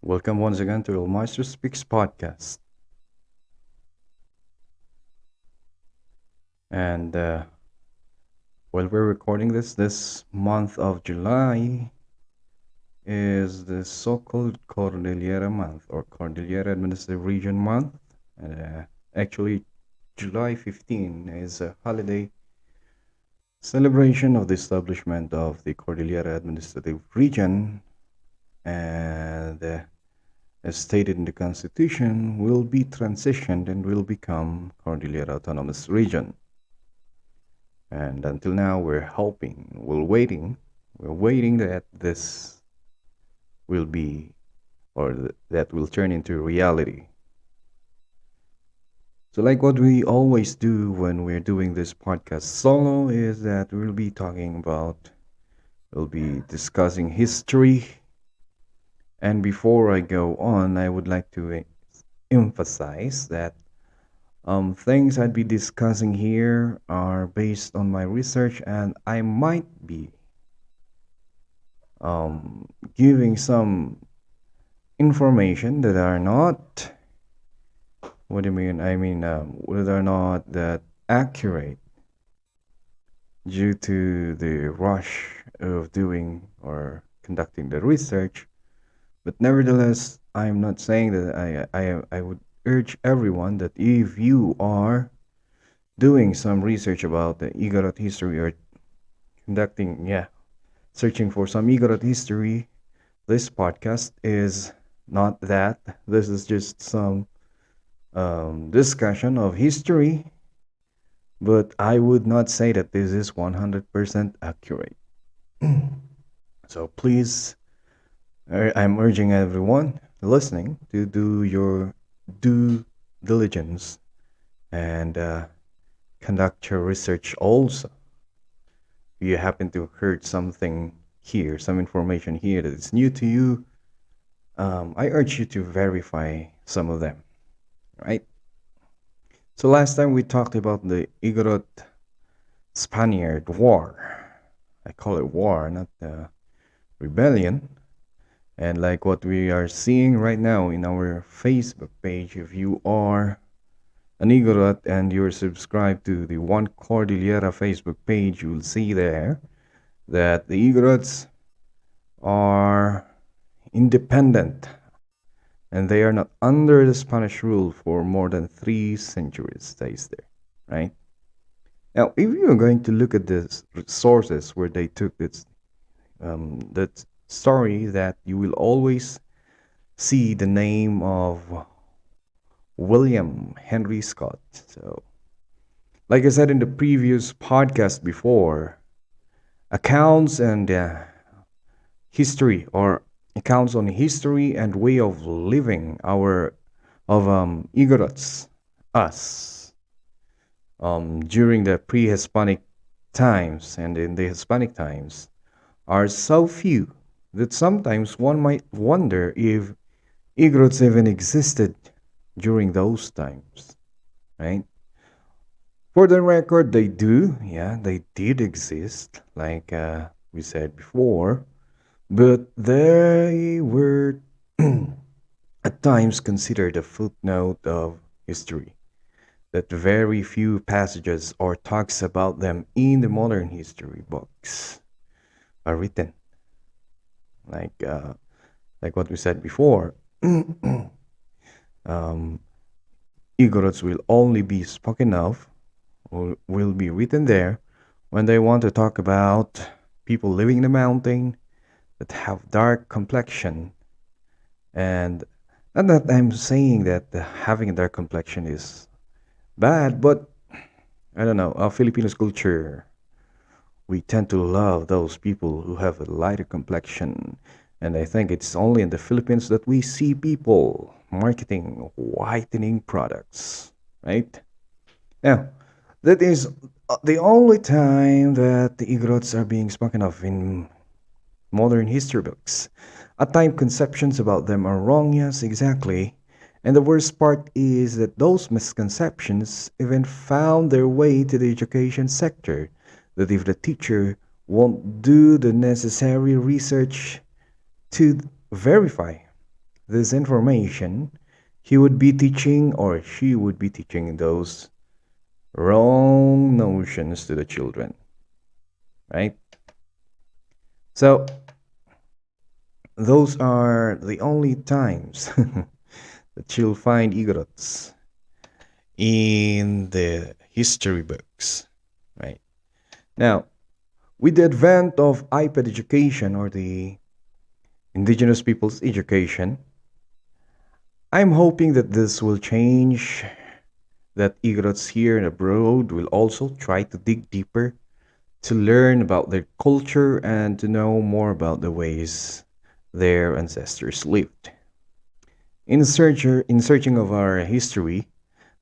Welcome once again to Maestro Speaks podcast. And while we're recording this month of July is the so-called Cordillera month or Cordillera Administrative Region month. And actually, July 15 is a holiday celebration of the establishment of the Cordillera Administrative Region. And as stated in the Constitution, will be transitioned and will become Cordillera Autonomous Region. And until now, we're waiting that this will be, or that will turn into reality. So, like what we always do when we're doing this podcast solo, is that we'll be discussing history. And before I go on, I would like to emphasize that things I'd be discussing here are based on my research, and I might be giving some information that are not. What do you mean? That are not that accurate due to the rush of doing or conducting the research. But nevertheless, I'm not saying that I would urge everyone that if you are doing some research about the Igorot history or searching for some Igorot history, this podcast is not that. This is just some discussion of history, but I would not say that this is 100% accurate. So please, I'm urging everyone listening to do your due diligence and conduct your research also. If you happen to heard something here, some information here that is new to you, I urge you to verify some of them, right? So last time we talked about the Igorot Spaniard War. I call it war, not rebellion. And like what we are seeing right now in our Facebook page, if you are an Igorot and you're subscribed to the One Cordillera Facebook page, you'll see there that the Igorots are independent and they are not under the Spanish rule for more than 3 centuries, stays there, right? Now, if you're going to look at the sources where they took this, that story, that you will always see the name of William Henry Scott. So, like I said in the previous podcast before, accounts and history or accounts on history and way of living of Igorots, us, during the pre-Hispanic times and in the Hispanic times are so few that sometimes one might wonder if Igorots even existed during those times, right? For the record, they do. Yeah, they did exist, like we said before, but they were at times considered a footnote of history, that very few passages or talks about them in the modern history books are written. Like what we said before, Igorots will only be spoken of or will be written there when they want to talk about people living in the mountain that have dark complexion. And not that I'm saying that having a dark complexion is bad, but I don't know, our Filipinos culture, we tend to love those people who have a lighter complexion. And I think it's only in the Philippines that we see people marketing whitening products, right? Now, that is the only time that the Igorots are being spoken of in modern history books. At time, conceptions about them are wrong, yes, exactly. And the worst part is that those misconceptions even found their way to the education sector. That if the teacher won't do the necessary research to verify this information, he would be teaching or she would be teaching those wrong notions to the children, right? So those are the only times that you'll find Igorots in the history books, right? Now, with the advent of IPEd education or the Indigenous Peoples Education, I'm hoping that this will change, that Igorots here and abroad will also try to dig deeper to learn about their culture and to know more about the ways their ancestors lived. In searching of our history,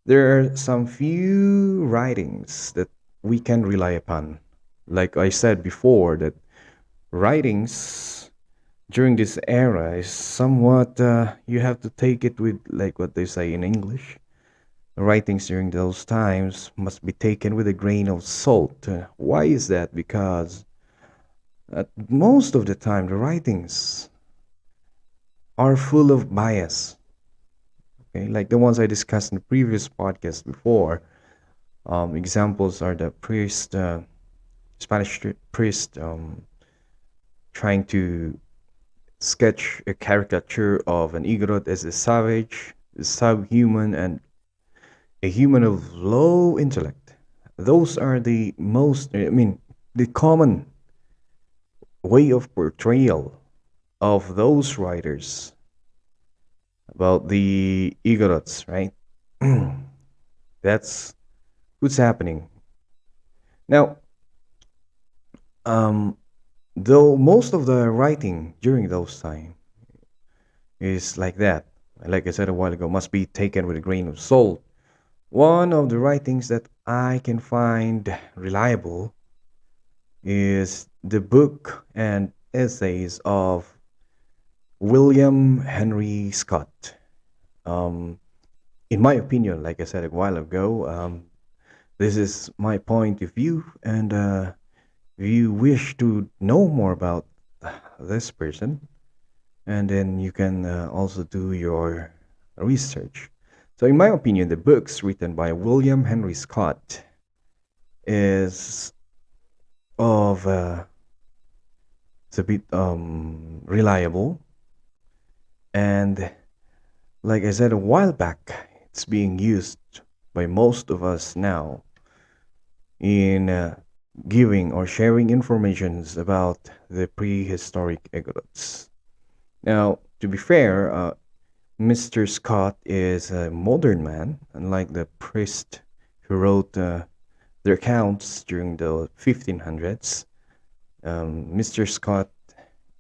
there are some few writings that we can rely upon. Like I said before, that writings during this era is somewhat, you have to take it with, like what they say in English. The writings during those times must be taken with a grain of salt. Why is that? Because most of the time the writings are full of bias. Okay, like the ones I discussed in the previous podcast before. Examples are the priest, Spanish priest, trying to sketch a caricature of an Igorot as a savage, a subhuman, and a human of low intellect. Those are the most, I mean, the common way of portrayal of those writers about the Igorots, right? That's what's happening. Now, um, though most of the writing during those time is like that, like I said a while ago, must be taken with a grain of salt. One of the writings that I can find reliable is the book and essays of William Henry Scott. Um, in my opinion, like I said a while ago, this is my point of view, and if you wish to know more about this person, and then you can also do your research. So, in my opinion, the books written by William Henry Scott is of it's a bit reliable, and like I said a while back, it's being used by most of us now in giving or sharing informations about the prehistoric Igorots. Now, to be fair, Mr. Scott is a modern man, unlike the priest who wrote their accounts during the 1500s. Mr. Scott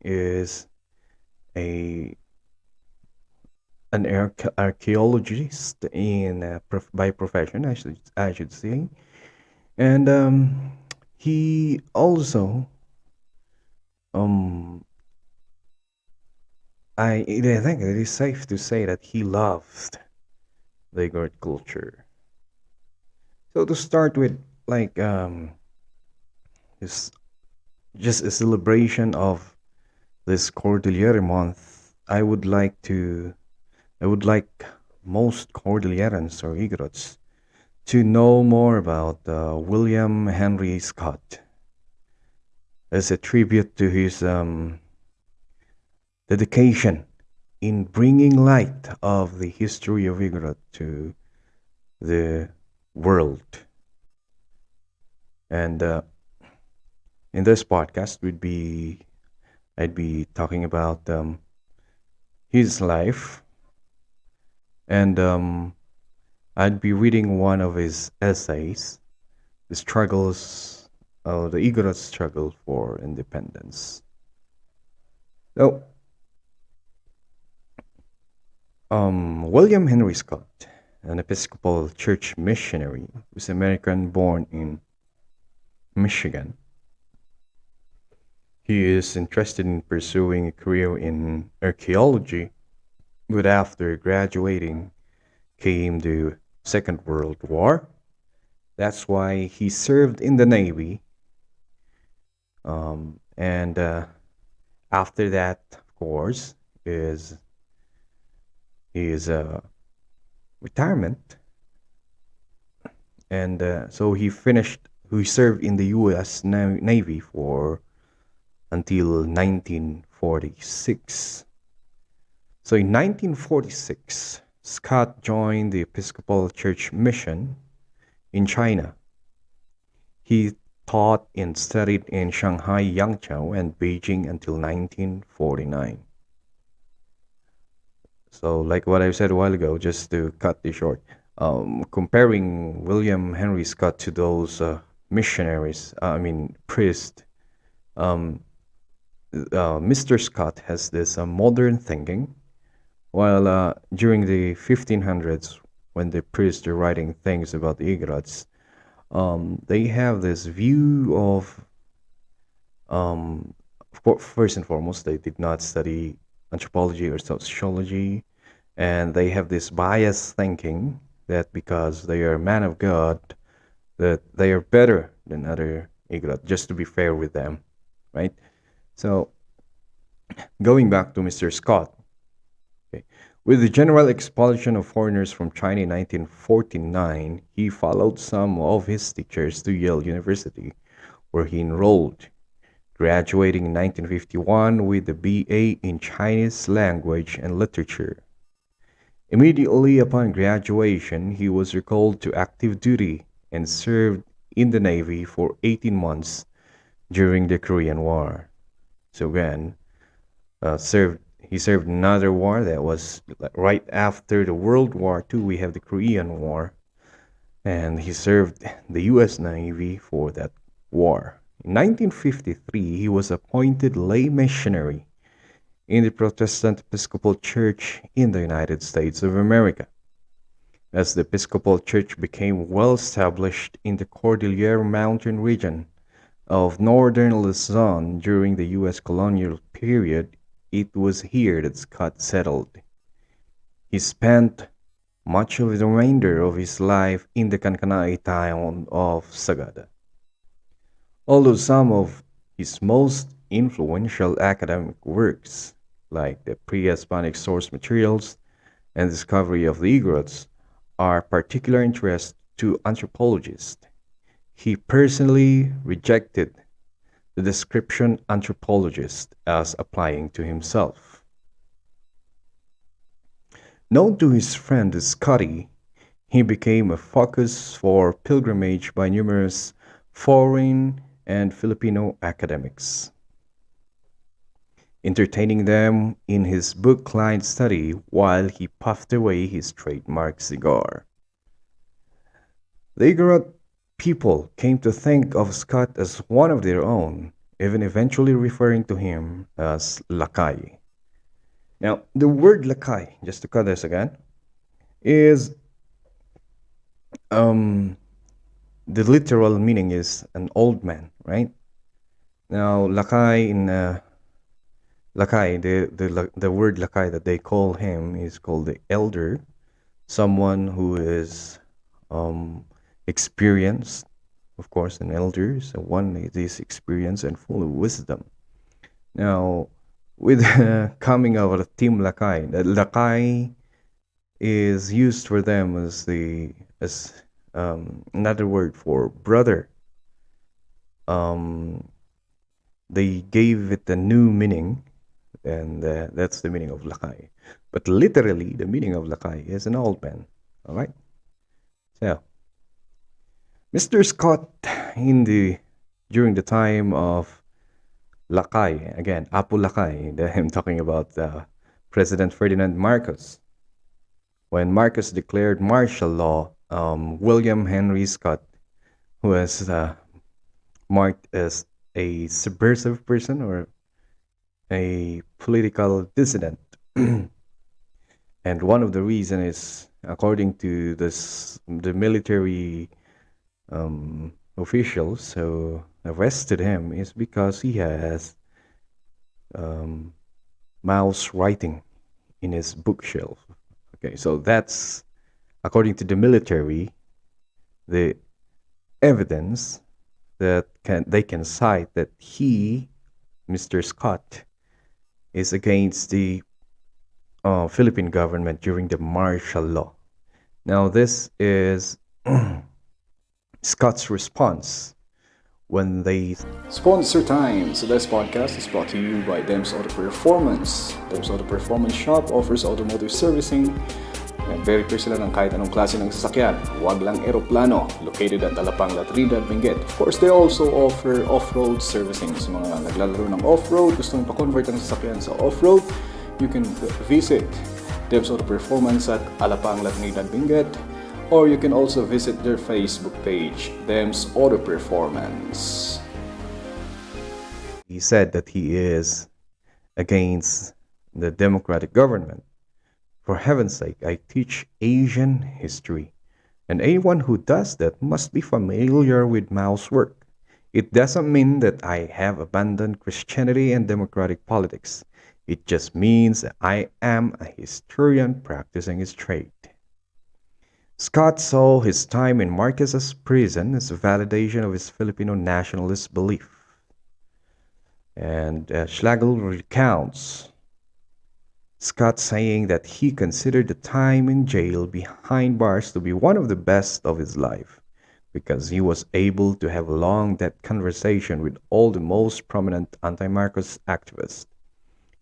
is a an archaeologist in by profession, I should say, and he also um I think it is safe to say that he loved the Igorot culture. So to start with, like this just a celebration of this Cordillera month, I would like most Cordillerans or Igorots to know more about William Henry Scott as a tribute to his dedication in bringing light of the history of Igorot to the world. And in this podcast, I'd be talking about his life, and I'd be reading one of his essays, the struggles, the Igorot struggle for independence. So, William Henry Scott, an Episcopal Church missionary, was American born in Michigan. He is interested in pursuing a career in archaeology, but after graduating came the Second World War. That's why he served in the Navy. And after that, of course, is his retirement, and so he served in the U.S. Navy for until 1946. So in 1946, Scott joined the Episcopal Church mission in China. He taught and studied in Shanghai, Yangzhou, and Beijing until 1949. So, like what I said a while ago, just to cut this short, comparing William Henry Scott to those missionaries, priests, um, Mr. Scott has this modern thinking, while during the 1500s, when the priests are writing things about the Igorots, they have this view of, first and foremost, they did not study anthropology or sociology, and they have this biased thinking that because they are man of God, that they are better than other Igorot, just to be fair with them, right? So going back to Mr. Scott, okay, with the general expulsion of foreigners from China in 1949, he followed some of his teachers to Yale University, where he enrolled, graduating in 1951 with a BA in Chinese language and literature. Immediately upon graduation, he was recalled to active duty and served in the Navy for 18 months during the Korean War. So again, he served another war that was right after the World War II. We have the Korean War, and he served the U.S. Navy for that war. In 1953, he was appointed lay missionary in the Protestant Episcopal Church in the United States of America. As the Episcopal Church became well established in the Cordillera Mountain region of northern Luzon during the U.S. colonial period, it was here that Scott settled. He spent much of the remainder of his life in the Kankanaey town of Sagada. Although some of his most influential academic works, like the pre-Hispanic source materials and discovery of the Igorots, are particular interest to anthropologists, he personally rejected the description anthropologist as applying to himself. Known to his friend Scotty, he became a focus for pilgrimage by numerous foreign and Filipino academics, entertaining them in his book-lined study while he puffed away his trademark cigar. The Igorot people came to think of Scott as one of their own, even eventually referring to him as Lakay. Now, the word Lakay, just to cut this again, is the literal meaning is an old man, right? Now, Lakay in Lakay, the word Lakay that they call him is called the elder, someone who is experienced, of course, an elder, so one that is experienced and full of wisdom. Now, with coming out of Team Lakay, the Lakay is used for them as another word for brother. They gave it a new meaning, and that's the meaning of Lakay. But literally, the meaning of Lakay is an old man. All right. So, Mr. Scott, during the time of Lakay, again, Apu Lakay, I'm talking about President Ferdinand Marcos. When Marcos declared martial law, William Henry Scott, who was marked as a subversive person or a political dissident, and one of the reasons is, according to the military officials who arrested him, is because he has mouse writing in his bookshelf. Okay, so that's, according to the military, the evidence that they can cite that he, Mr. Scott, is against the Philippine government during the martial law. Now, this is Scott's response when they. Sponsor time! So this podcast is brought to you by Dems Auto Performance. Dems Auto Performance Shop offers automotive servicing. Nag-verify sila ng kahit anong klase ng sasakyan. Huwag lang eroplano. Located at Alapang, Latrida, Benguet. Of course, they also offer off-road servicing. Sa mga naglalaro ng off-road, gusto mong pa-convert ang sasakyan sa off-road, you can visit Dems Auto Performance at Alapang, Latrida, Benguet. Or you can also visit their Facebook page, Dems Auto Performance. He said that he is against the democratic government. For heaven's sake, I teach Asian history, and anyone who does that must be familiar with Mao's work. It doesn't mean that I have abandoned Christianity and democratic politics. It just means that I am a historian practicing his trade. Scott saw his time in Marquesas prison as a validation of his Filipino nationalist belief. And Schlegel recounts Scott saying that he considered the time in jail behind bars to be one of the best of his life because he was able to have a long-depth conversation with all the most prominent anti-Marcos activists.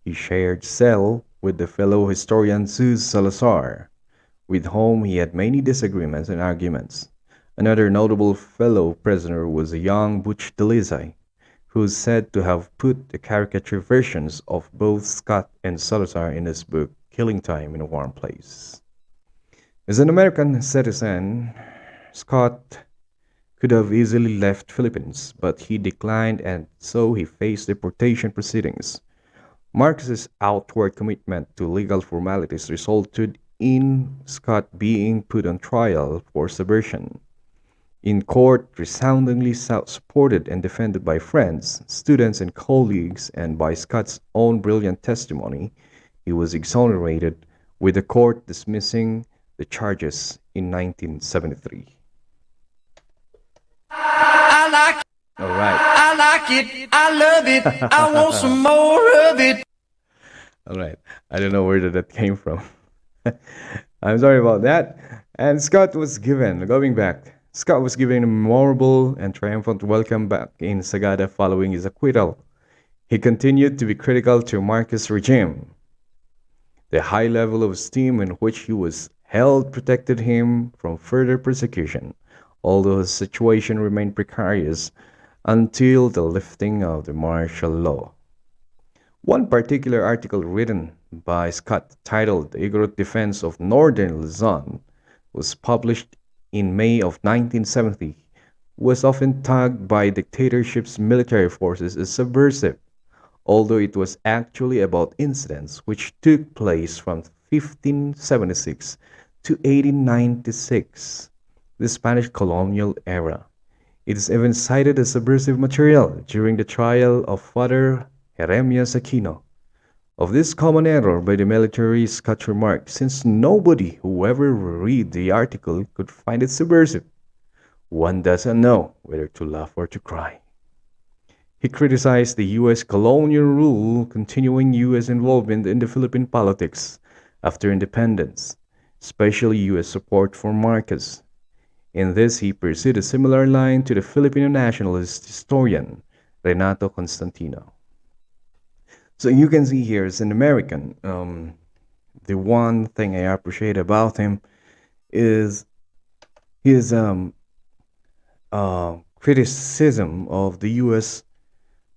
He shared cell with the fellow historian Sus Salazar, with whom he had many disagreements and arguments. Another notable fellow prisoner was a young Butch Dalizay, who is said to have put the caricature versions of both Scott and Salazar in his book, Killing Time in a Warm Place. As an American citizen, Scott could have easily left Philippines, but he declined and so he faced deportation proceedings. Marx's outward commitment to legal formalities resulted in Scott being put on trial for subversion. In court, resoundingly supported and defended by friends, students, and colleagues, and by Scott's own brilliant testimony, he was exonerated, with the court dismissing the charges in 1973. I like it. All right. I like it. I love it. I want some more of it. All right. I don't know where that came from. I'm sorry about that. And Scott was given a memorable and triumphant welcome back in Sagada following his acquittal. He continued to be critical to Marcos' regime. The high level of esteem in which he was held protected him from further persecution, although his situation remained precarious until the lifting of the martial law. One particular article written by Scott, titled The Igorot Defense of Northern Luzon, was published in May of 1970, was often tagged by dictatorship's military forces as subversive, although it was actually about incidents which took place from 1576 to 1896, the Spanish colonial era. It is even cited as subversive material during the trial of Father Jeremias Aquino. Of this common error by the military, Scott remarked, since nobody who ever read the article could find it subversive, one doesn't know whether to laugh or to cry. He criticized the U.S. colonial rule, continuing U.S. involvement in the Philippine politics after independence, especially U.S. support for Marcos. In this, he pursued a similar line to the Filipino nationalist historian Renato Constantino. So you can see here, as an American, the one thing I appreciate about him is his criticism of the U.S.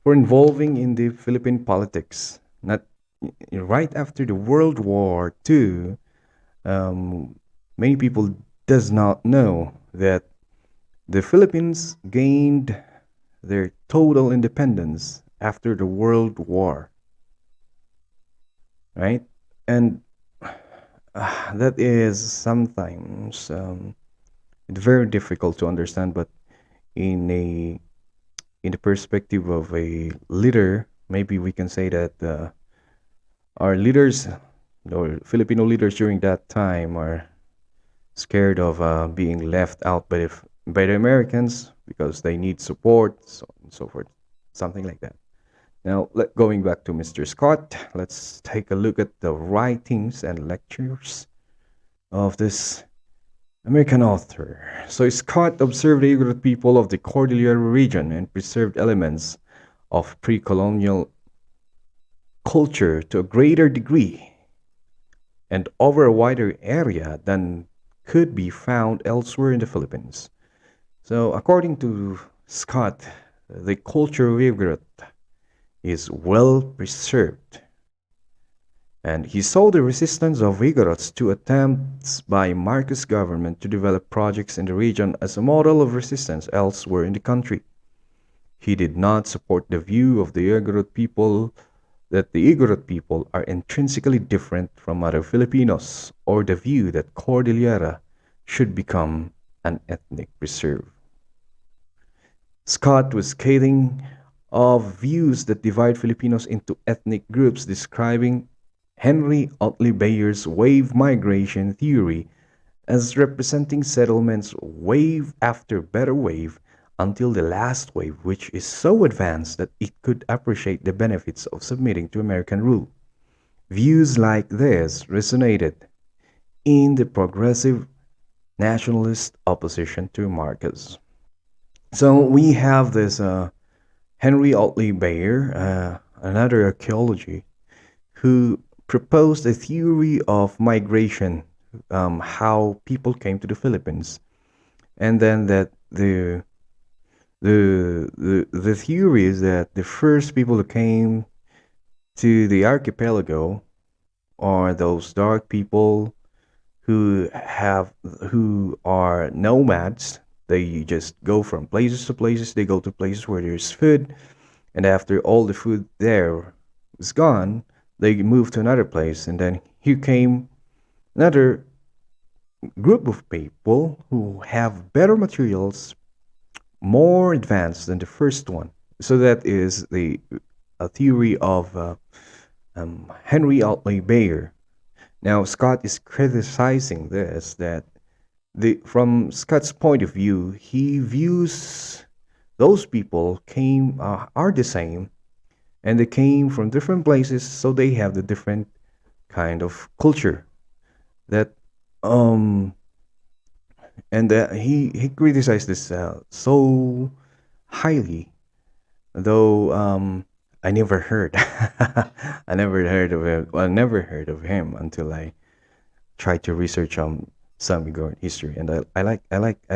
for involving in the Philippine politics. Not right after the World War II, many people does not know that the Philippines gained their total independence after the World War. Right? And that is sometimes very difficult to understand, but in the perspective of a leader, maybe we can say that our leaders, or Filipino leaders during that time, are scared of being left out by the Americans because they need support, so on and so forth, something like that. Now, going back to Mr. Scott, let's take a look at the writings and lectures of this American author. So, Scott observed the Igorot people of the Cordillera region and preserved elements of pre colonial culture to a greater degree and over a wider area than could be found elsewhere in the Philippines. So, according to Scott, the culture of Igorot is well preserved, and he saw the resistance of Igorots to attempts by Marcos government to develop projects in the region as a model of resistance elsewhere in the country. He did not support the view of the Igorot people that the Igorot people are intrinsically different from other Filipinos, or the view that Cordillera should become an ethnic reserve. Scott was scathing of views that divide Filipinos into ethnic groups, describing Henry Otley Bayer's wave migration theory as representing settlements wave after better wave until the last wave, which is so advanced that it could appreciate the benefits of submitting to American rule. Views like this resonated in the progressive nationalist opposition to Marcos. So we have this Henry Otley Bayer, another archaeology, who proposed a theory of migration, how people came to the Philippines, and then that the theory is that the first people who came to the archipelago are those dark people who are nomads. They just go from places to places. They go to places where there's food, and after all the food there is gone, they move to another place, and then here came another group of people who have better materials, more advanced than the first one. So that is the theory of Henry Otley Bayer. Now Scott is criticizing this, that from Scott's point of view, he views those people came are the same, and they came from different places, so they have the different kind of culture that and he criticized this so highly, though I never heard I never heard of him. Well, I never heard of him until I tried to research some Igorot history, and I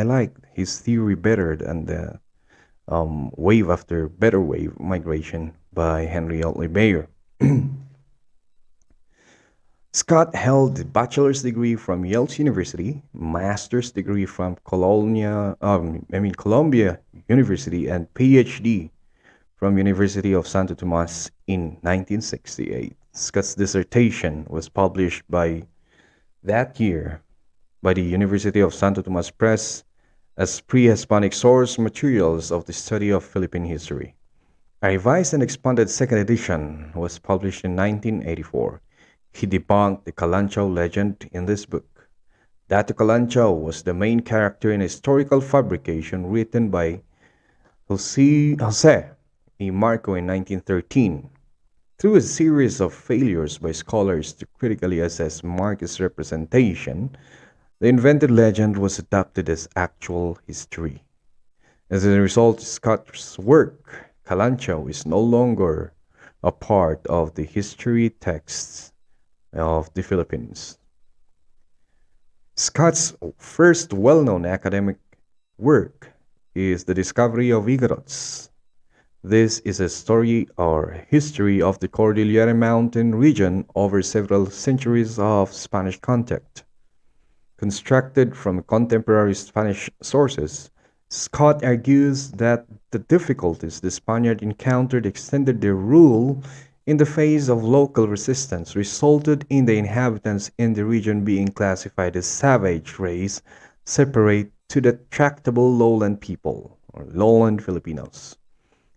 like his theory better than the wave after better wave migration by Henry Otley Bayer. Scott held a bachelor's degree from Yale University, master's degree from Columbia University, and PhD from University of Santo Tomas in 1968. Scott's dissertation was published by that year by the University of Santo Tomas Press as pre-Hispanic source materials of the study of Philippine history. A revised and expanded second edition was published in 1984. He debunked the Kalanchow legend in this book. Dato Kalanchow was the main character in a historical fabrication written by Jose E. Marco in 1913. Through a series of failures by scholars to critically assess Marcos' representation, the invented legend was adopted as actual history. As a result of Scott's work, Kalanchow is no longer a part of the history texts of the Philippines. Scott's first well-known academic work is The Discovery of Igorots. This is a story or history of the Cordillera Mountain region over several centuries of Spanish contact. Constructed from contemporary Spanish sources, Scott argues that the difficulties the Spaniard encountered extended their rule in the face of local resistance, resulted in the inhabitants in the region being classified as savage race, separate to the tractable lowland people, or lowland Filipinos.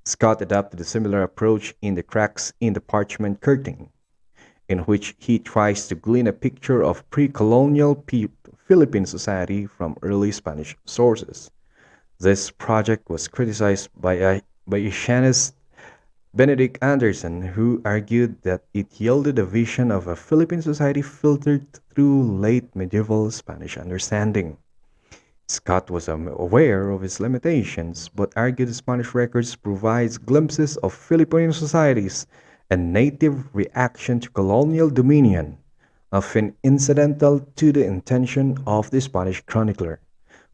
Scott adopted a similar approach in The Cracks in the Parchment Curtain, in which he tries to glean a picture of pre-colonial Philippine society from early Spanish sources. This project was criticized by Asianist Benedict Anderson, who argued that it yielded a vision of a Philippine society filtered through late medieval Spanish understanding. Scott was aware of his limitations, but argued Spanish records provides glimpses of Filipino societies and native reaction to colonial dominion, often incidental to the intention of the Spanish chronicler,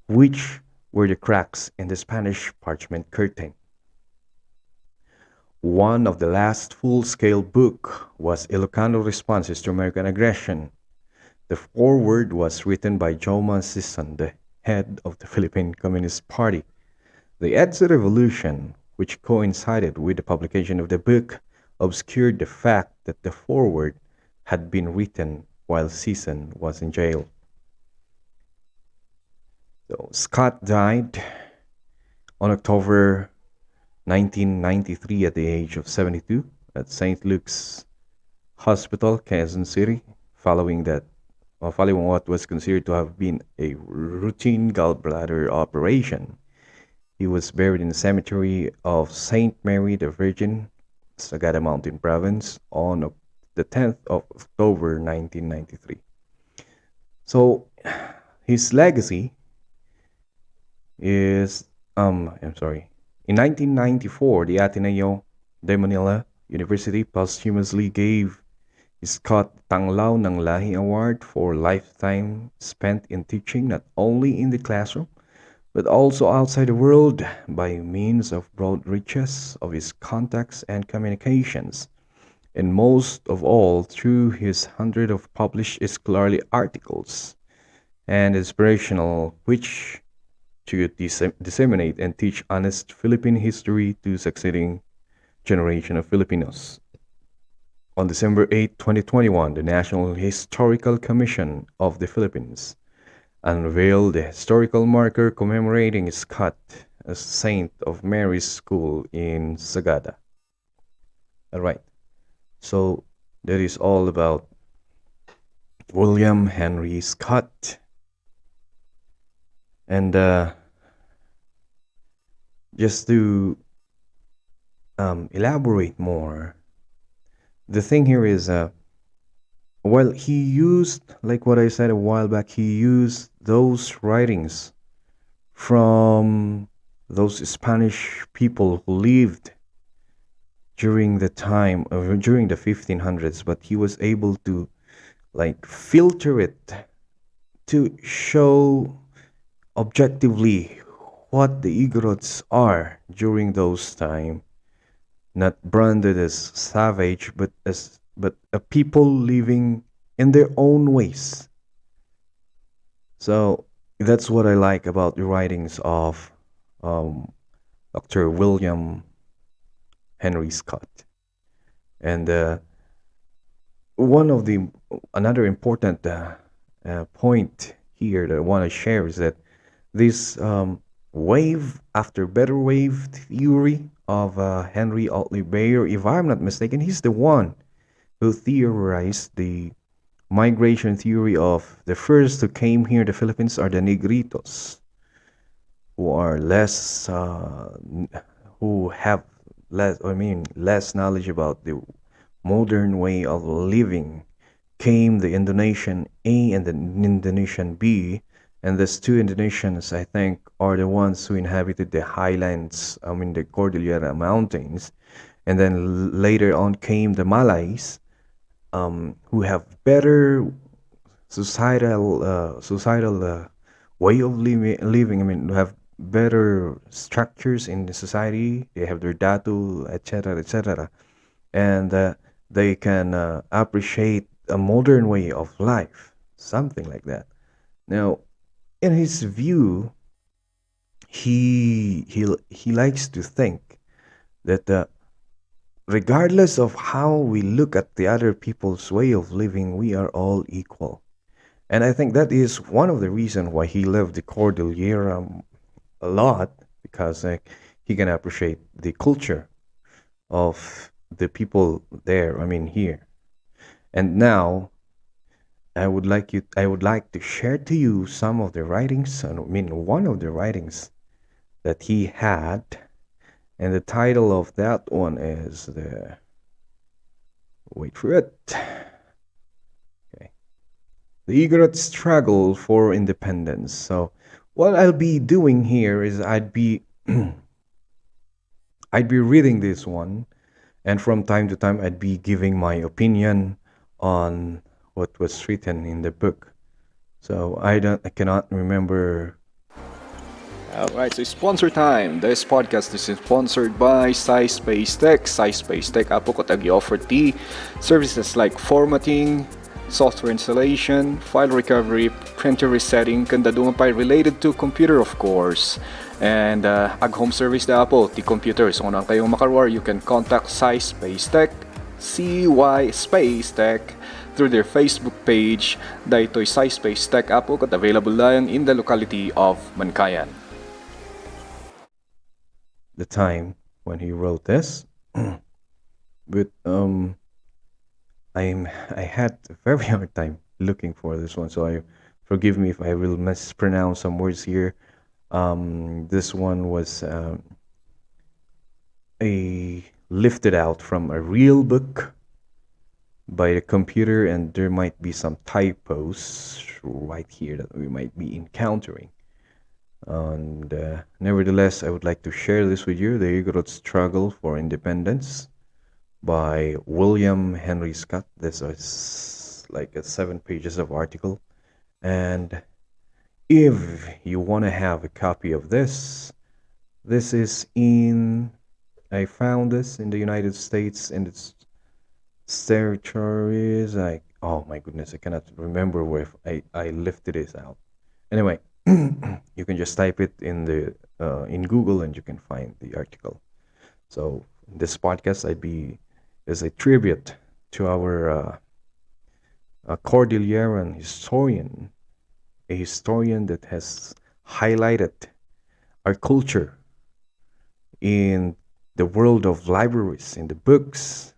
which were the cracks in the Spanish parchment curtain. One of the last full-scale book was Ilocano Responses to American Aggression. The foreword was written by Joma Sison, the head of the Philippine Communist Party. The EDSA revolution, which coincided with the publication of the book, obscured the fact that the foreword had been written while Sison was in jail. So Scott died on October 1993 at the age of 72 at St. Luke's Hospital, Quezon City, following what was considered to have been a routine gallbladder operation. He was buried in the cemetery of St. Mary the Virgin, Sagada Mountain Province, on the 10th of October 1993. So his legacy is, in 1994, the Ateneo de Manila University posthumously gave Scott Tanglaw ng Lahi Award for lifetime spent in teaching not only in the classroom, but also outside the world by means of broad reaches of his contacts and communications, and most of all through his hundred of published scholarly articles and inspirational which to disseminate and teach honest Philippine history to succeeding generation of Filipinos. On December 8, 2021, the National Historical Commission of the Philippines unveiled the historical marker commemorating Scott as Saint of Mary's School in Sagada. Alright, so that is all about William Henry Scott. And just to elaborate more, the thing here is, well, he used, like what I said a while back, he used those writings from those Spanish people who lived during the time, during the 1500s, but he was able to like filter it to show objectively what the Igorots are during those time, not branded as savage, but a people living in their own ways. So that's what I like about the writings of Dr. William Henry Scott. And another important point here that I want to share is that this wave after better wave theory of Henry Otley Beyer, if I'm not mistaken, he's the one who theorized the migration theory of the first who came here, the Philippines, are the Negritos, who are who have less knowledge about the modern way of living. Came the Indonesian A and the Indonesian B, and these two Indonesians, I think, are the ones who inhabited the highlands, the Cordillera Mountains. And then later on came the Malays, who have better societal way of living. Who have better structures in the society. They have their datu, etc., etc., and they can appreciate a modern way of life, something like that. Now, in his view, he likes to think that regardless of how we look at the other people's way of living, we are all equal. And I think that is one of the reasons why he loved the Cordillera a lot, because he can appreciate the culture of the people there, here. And now I would like to share to you some of the writings, one of the writings that he had, And the title of that one is wait for it. Okay. The Igorot struggle for independence. So what I'll be doing here is I'd be I'd be reading this one, and from time to time I'd be giving my opinion on what was written in the book. So I cannot remember. Alright, so sponsor time. This podcast is sponsored by SciSpace Tech. SciSpace Tech po ko offer the services like formatting, software installation, file recovery, printer resetting, kanda dumapay related to computer of course. And ag home service da po, the computers. Kung ang kayong makarwar, you can contact SciSpace Tech, CY Space Tech, through their Facebook page. Dahito'y SciSpace Tech po kat available lang in the locality of Mankayan. The time when he wrote this, but I had a very hard time looking for this one, so forgive me if I will mispronounce some words here. This one was lifted out from a real book by the computer, and there might be some typos right here that we might be encountering. And nevertheless, I would like to share this with you, The Igorot Struggle for Independence by William Henry Scott. This is like a 7 pages of article. And if you want to have a copy of this is I found this in the United States and its territories. Oh my goodness, I cannot remember where I lifted this out. Anyway, you can just type it in in Google and you can find the article. So this podcast is a tribute to our Cordilleran historian, a historian that has highlighted our culture in the world of libraries, in the books,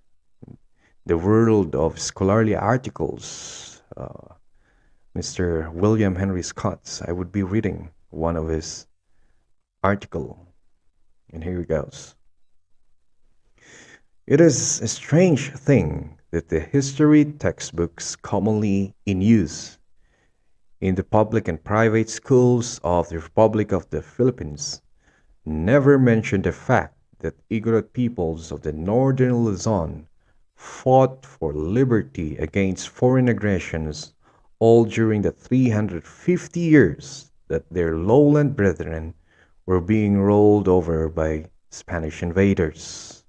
the world of scholarly articles. Mr. William Henry Scott. I would be reading one of his article, and here it goes. It is a strange thing that the history textbooks commonly in use in the public and private schools of the Republic of the Philippines never mention the fact that Igorot peoples of the northern Luzon fought for liberty against foreign aggressions all during the 350 years that their lowland brethren were being rolled over by Spanish invaders.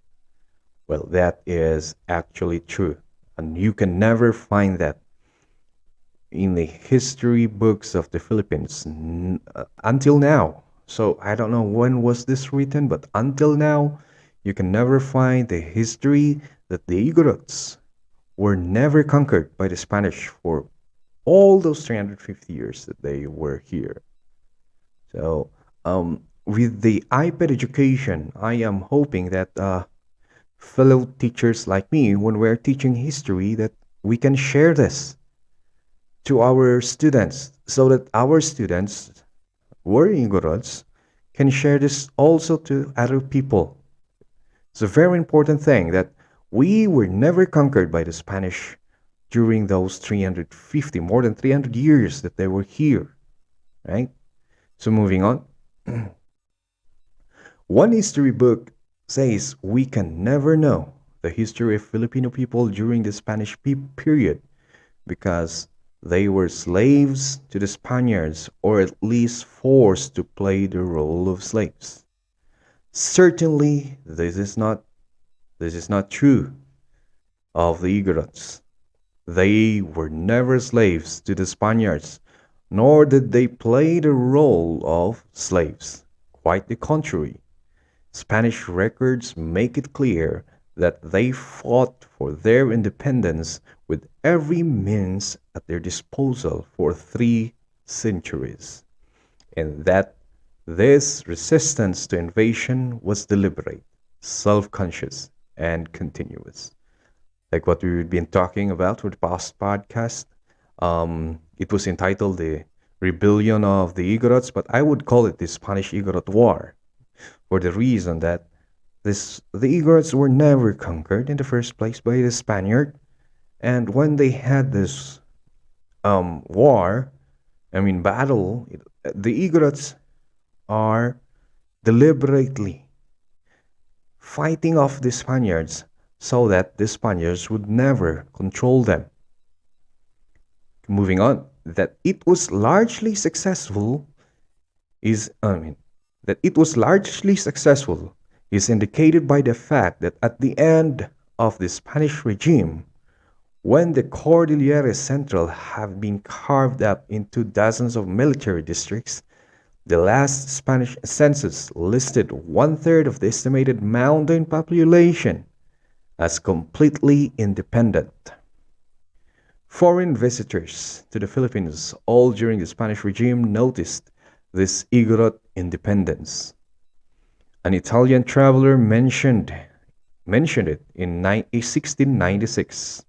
Well, that is actually true, and you can never find that in the history books of the Philippines until now. So I don't know when was this written, but until now, you can never find the history that the Igorots were never conquered by the Spanish for all those 350 years that they were here. So with the IPEd education, I am hoping that fellow teachers like me, when we're teaching history, that we can share this to our students so that our students who are Igorots can share this also to other people. It's a very important thing that we were never conquered by the Spanish during those more than 300 years that they were here, right? So moving on. One history book says we can never know the history of Filipino people during the Spanish period because they were slaves to the Spaniards, or at least forced to play the role of slaves. Certainly, this is not true of the Igorots. They were never slaves to the Spaniards, nor did they play the role of slaves. Quite the contrary. Spanish records make it clear that they fought for their independence with every means at their disposal for 3 centuries, and that this resistance to invasion was deliberate, self-conscious, and continuous. Like what we've been talking about with the past podcast, it was entitled The Rebellion of the Igorots, but I would call it the Spanish Igorot War, for the reason that The Igorots were never conquered in the first place by the Spaniard, and when they had this war, I mean battle, the Igorots are deliberately fighting off the Spaniards so that the Spaniards would never control them. Moving on, that it was largely successful is I mean that it was largely successful is indicated by the fact that at the end of the Spanish regime, when the Cordillera Central have been carved up into dozens of military districts, the last Spanish census listed one-third of the estimated mountain population as completely independent. Foreign visitors to the Philippines all during the Spanish regime noticed this Igorot independence. An Italian traveler mentioned it in 1696,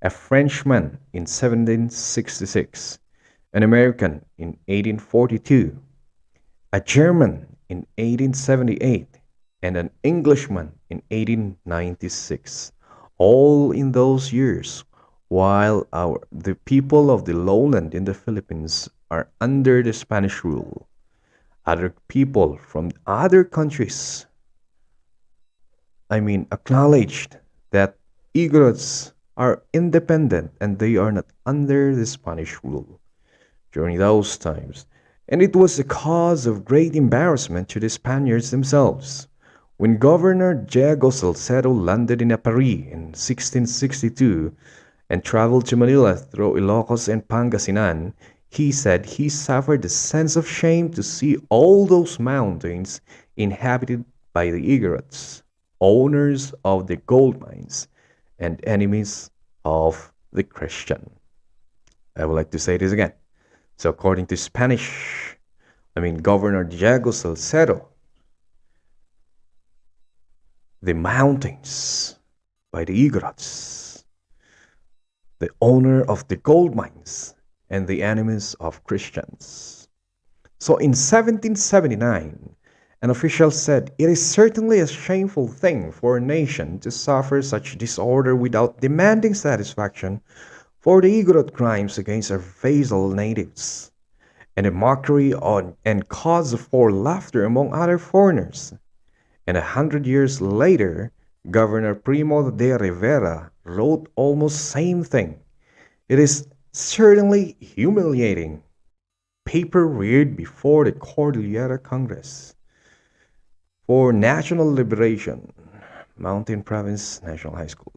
a Frenchman in 1766, an American in 1842, a German in 1878, and an Englishman in 1896, all in those years, while the people of the lowland in the Philippines are under the Spanish rule. Other people from other countries, acknowledged that Igorots are independent and they are not under the Spanish rule during those times. And it was a cause of great embarrassment to the Spaniards themselves. When Governor Diego Salcedo landed in Paris in 1662 and traveled to Manila through Ilocos and Pangasinan, he said he suffered a sense of shame to see all those mountains inhabited by the Igorots, owners of the gold mines and enemies of the Christian. I would like to say this again. So according to Governor Diego Salcedo, the mountains by the Igorots, the owner of the gold mines and the enemies of Christians. So in 1779, an official said, "It is certainly a shameful thing for a nation to suffer such disorder without demanding satisfaction for the Igorot crimes against our vassal natives, and a mockery and cause for laughter among other foreigners." And 100 years later, Governor Primo de Rivera wrote almost same thing. It is certainly humiliating. Paper reared before the Cordillera Congress for National Liberation, Mountain Province National High School.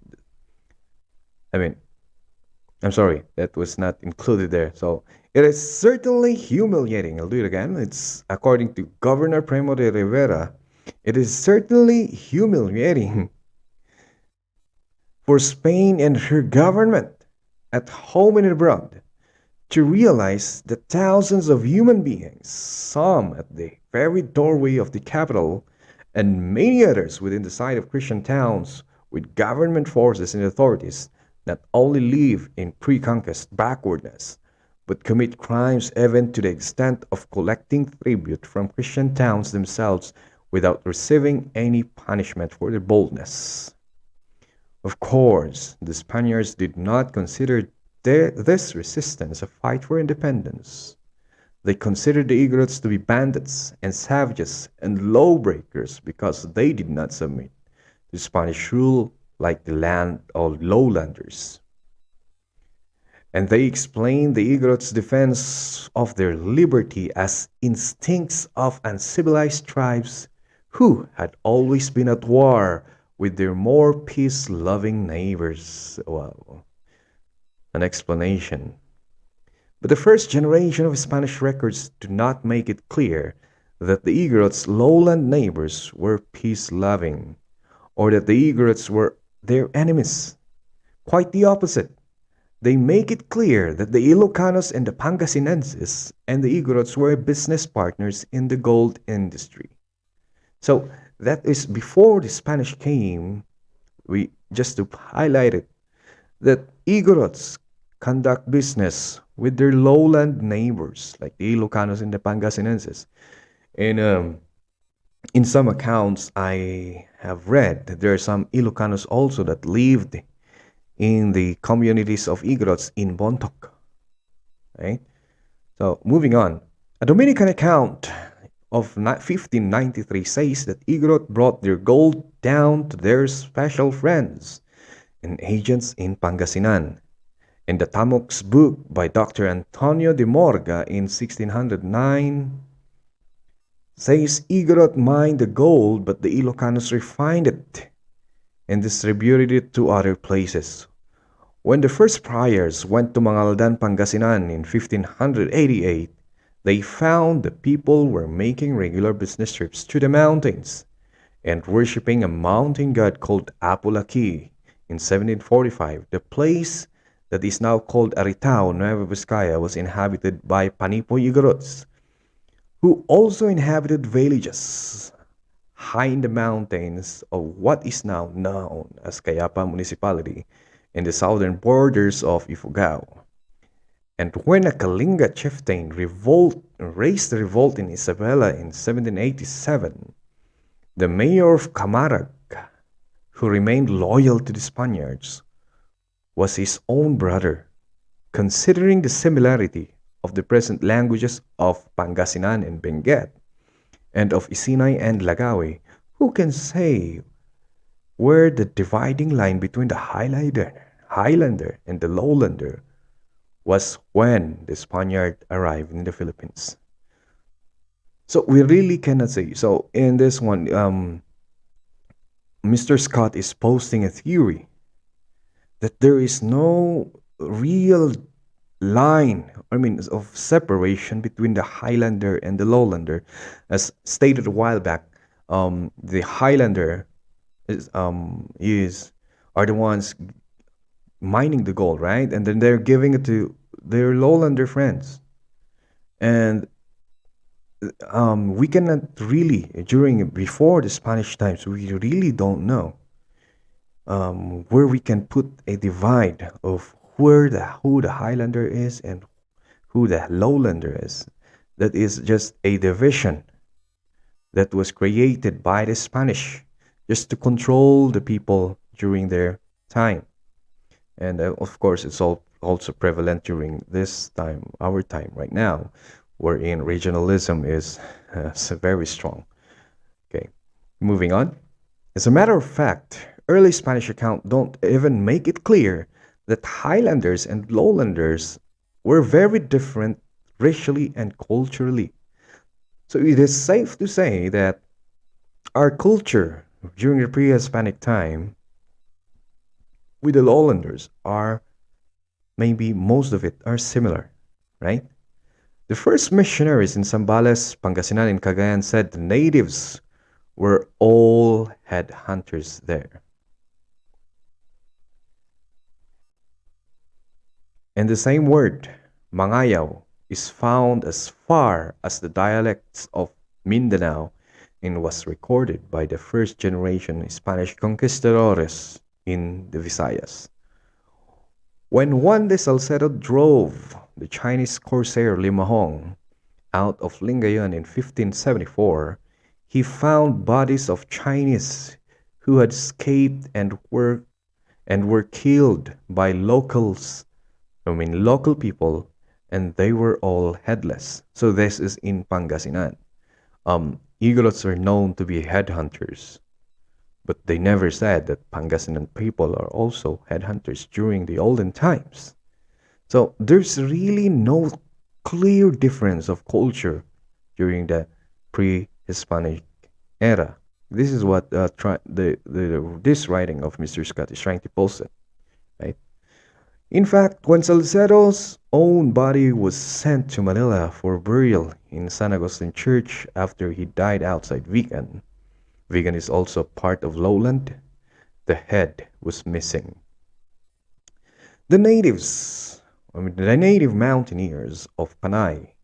I'm sorry, that was not included there. So it is certainly humiliating. I'll do it again. It's according to Governor Primo de Rivera. It is certainly humiliating for Spain and her government, at home and abroad, to realize that thousands of human beings, some at the very doorway of the capital, and many others within the site of Christian towns with government forces and authorities, not only live in pre-conquest backwardness, but commit crimes even to the extent of collecting tribute from Christian towns themselves without receiving any punishment for their boldness. Of course, the Spaniards did not consider this resistance a fight for independence. They considered the Igorots to be bandits and savages and lawbreakers because they did not submit to Spanish rule like the land or lowlanders. And they explained the Igorots' defense of their liberty as instincts of uncivilized tribes who had always been at war with their more peace-loving neighbors. Wow, an explanation. But the first generation of Spanish records do not make it clear that the Igorots' lowland neighbors were peace-loving, or that the Igorots were their enemies. Quite the opposite. They make it clear that the Ilocanos and the Pangasinenses and the Igorots were business partners in the gold industry. So that is before the Spanish came. We just to highlight it, that Igorots conduct business with their lowland neighbors like the Ilocanos and the Pangasinenses. And In some accounts I have read that there are some Ilocanos also that lived in the communities of Igorots in Bontoc. Right? So moving on, a Dominican account of 1593 says that Igorot brought their gold down to their special friends and agents in Pangasinan. In the Tamok's book by Dr. Antonio de Morga in 1609 says Igorot mined the gold, but the Ilocanos refined it and distributed it to other places. When the first friars went to Mangaldan, Pangasinan in 1588, they found the people were making regular business trips to the mountains and worshipping a mountain god called Apulaki. In 1745, the place that is now called Aritao, Nueva Vizcaya, was inhabited by Panipo Igorots, who also inhabited villages high in the mountains of what is now known as Cayapa Municipality in the southern borders of Ifugao. And when a Kalinga chieftain raised a revolt in Isabela in 1787, the mayor of Camarag, who remained loyal to the Spaniards, was his own brother. Considering the similarity of the present languages of Pangasinan and Benguet, and of Isinay and Lagawe, who can say where the dividing line between the Highlander and the Lowlander was when the Spaniard arrived in the Philippines. So we really cannot say. So in this one, Mr. Scott is posting a theory that there is no real line, of separation between the Highlander and the Lowlander. As stated a while back, the Highlander is are the ones mining the gold, right? And then they're giving it to their lowlander friends. And we cannot really, before the Spanish times, we really don't know where we can put a divide of who the Highlander is and who the lowlander is. That is just a division that was created by the Spanish just to control the people during their time. And of course, it's also prevalent during this time, our time right now, wherein regionalism is very strong. Okay, moving on. As a matter of fact, early Spanish accounts don't even make it clear that Highlanders and Lowlanders were very different racially and culturally. So it is safe to say that our culture during the pre-Hispanic time with the lowlanders are maybe most of it are similar, right? The first missionaries in Zambales, Pangasinan, and Cagayan said the natives were all headhunters there. And the same word, Mangayaw, is found as far as the dialects of Mindanao and was recorded by the first generation Spanish conquistadores in the Visayas. When Juan de Salcedo drove the Chinese corsair Limahong out of Lingayen in 1574, he found bodies of Chinese who had escaped and were killed by local people, and they were all headless. So this is in Pangasinan. Igorots are known to be headhunters, but they never said that Pangasinan people are also headhunters during the olden times. So there's really no clear difference of culture during the pre-Hispanic era. This is what this writing of Mr. Scott is trying to post it, right? In fact, when Salcedo's own body was sent to Manila for burial in San Agustin Church after he died outside Vigan, Vigan is also part of lowland, the head was missing. The native mountaineers of Panay,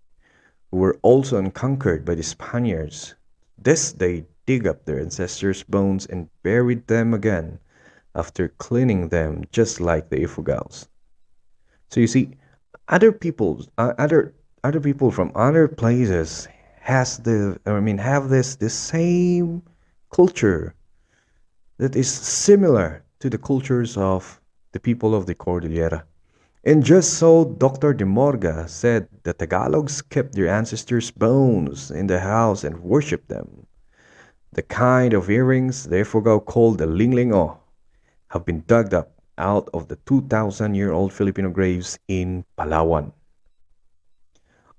who were also unconquered by the Spaniards, this they dig up their ancestors' bones and buried them again after cleaning them just like the Ifugaos. So you see, other people from other places have this same culture that is similar to the cultures of the people of the Cordillera. And just so Dr. De Morga said the Tagalogs kept their ancestors' bones in the house and worshipped them. The kind of earrings they forgot called the linglingo have been dug up out of the 2,000-year-old Filipino graves in Palawan.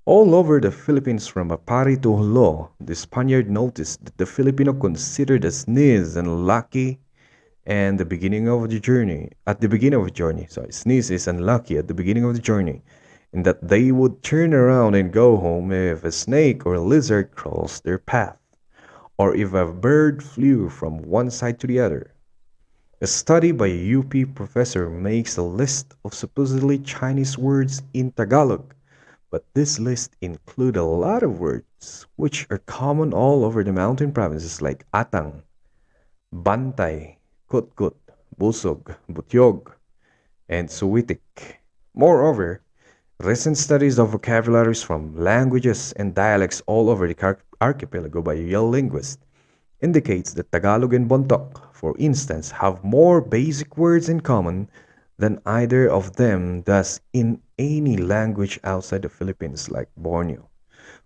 All over the Philippines from Apari to Holo, the Spaniard noticed that the Filipino considered a sneeze unlucky and the beginning of the journey. At the beginning of the journey, sorry, sneeze is unlucky at the beginning of the journey, and that they would turn around and go home if a snake or a lizard crossed their path, or if a bird flew from one side to the other. A study by a UP professor makes a list of supposedly Chinese words in Tagalog, but this list includes a lot of words which are common all over the mountain provinces like atang, bantay, kutkut, busog, butyog, and suwitik. Moreover, recent studies of vocabularies from languages and dialects all over the archipelago by Yale linguists indicates that Tagalog and Bontoc, for instance, have more basic words in common than either of them does in any language outside the Philippines like Borneo.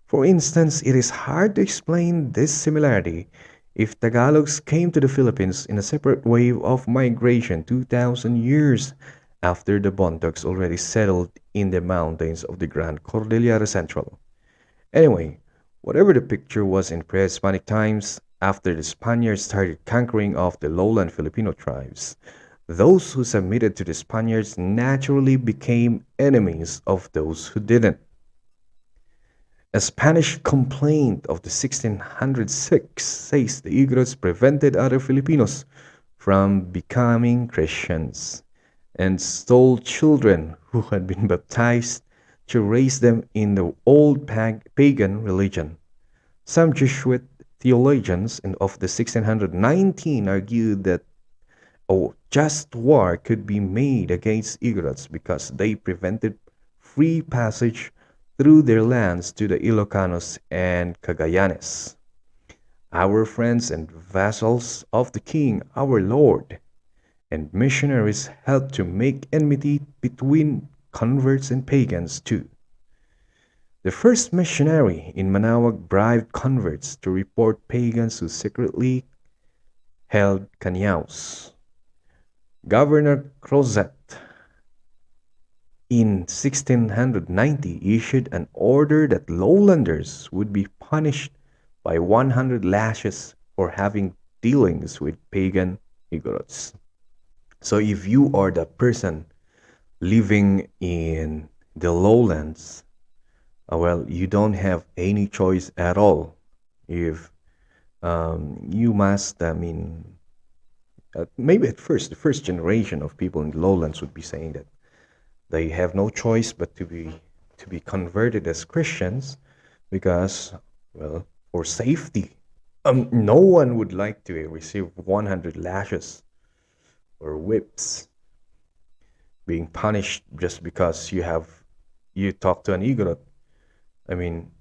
For instance, it is hard to explain this similarity if Tagalogs came to the Philippines in a separate wave of migration 2,000 years after the Bontocs already settled in the mountains of the Grand Cordillera Central. Anyway, whatever the picture was in pre-Hispanic times, after the Spaniards started conquering of the lowland Filipino tribes, those who submitted to the Spaniards naturally became enemies of those who didn't. A Spanish complaint of the 1606 says the Igorots prevented other Filipinos from becoming Christians and stole children who had been baptized to raise them in the old pagan religion. Some Jesuit theologians of the 1619 argued that a just war could be made against Igorots because they prevented free passage through their lands to the Ilocanos and Cagayanes, our friends and vassals of the king, our lord, and missionaries helped to make enmity between converts and pagans too. The first missionary in Manaoag bribed converts to report pagans who secretly held kanyaos. Governor Crozet in 1690 issued an order that lowlanders would be punished by 100 lashes for having dealings with pagan Igorots. So if you are the person living in the lowlands, well, you don't have any choice at all. If you must, maybe at first, the first generation of people in the lowlands would be saying that they have no choice but to be converted as Christians because, well, for safety. No one would like to receive 100 lashes or whips, being punished just because you talk to an Igorot. I mean,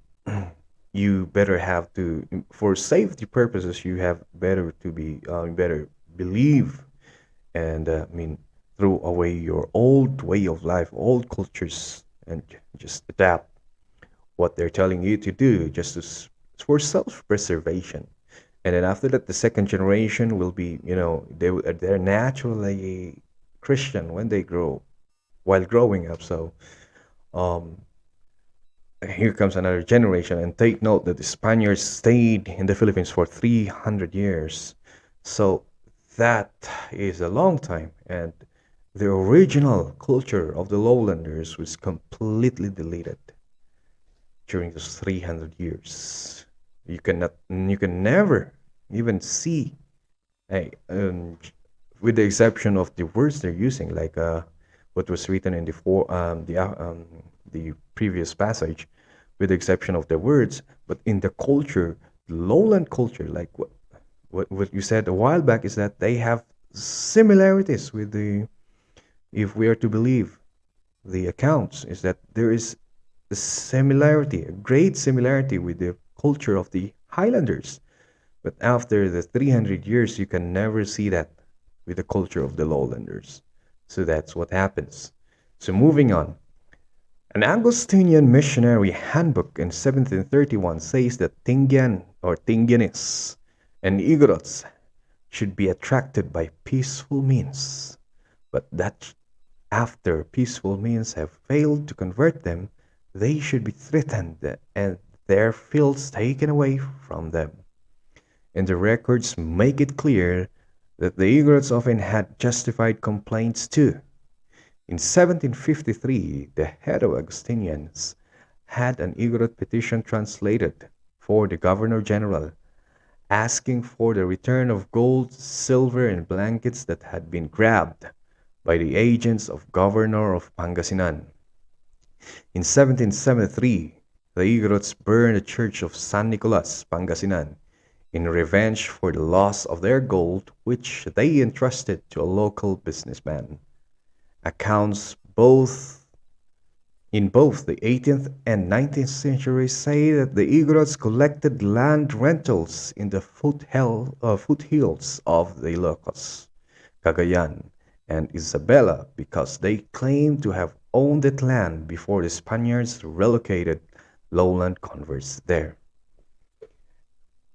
you better have to, for safety purposes, you have better to be better believe and throw away your old way of life, old cultures, and just adapt what they're telling you to do, just for self-preservation. And then after that, the second generation will be, they're naturally Christian when they grow, while growing up. So, um, here comes another generation, and take note that the Spaniards stayed in the Philippines for 300 years. So that is a long time, and the original culture of the lowlanders was completely deleted during those 300 years. You can never even see, a, with the exception of the words they're using, like what was written in the previous passage, with the exception of the words, but in the culture, the lowland culture, like what you said a while back, is that they have similarities with the, if we are to believe the accounts, is that there is a similarity, a great similarity with the culture of the Highlanders. But after the 300 years, you can never see that with the culture of the Lowlanders. So that's what happens. So moving on. An Augustinian missionary handbook in 1731 says that Tingyan or Tingianis and Igorots should be attracted by peaceful means, but that after peaceful means have failed to convert them, they should be threatened and their fields taken away from them. And the records make it clear that the Igorots often had justified complaints too. In 1753, the head of Augustinians had an Igorot petition translated for the Governor General, asking for the return of gold, silver, and blankets that had been grabbed by the agents of Governor of Pangasinan. In 1773, the Igorots burned the church of San Nicolas, Pangasinan, in revenge for the loss of their gold, which they entrusted to a local businessman. Accounts in both the 18th and 19th centuries say that the Igorots collected land rentals in the foothills of the Ilocos, Cagayan, and Isabela because they claimed to have owned that land before the Spaniards relocated lowland converts there.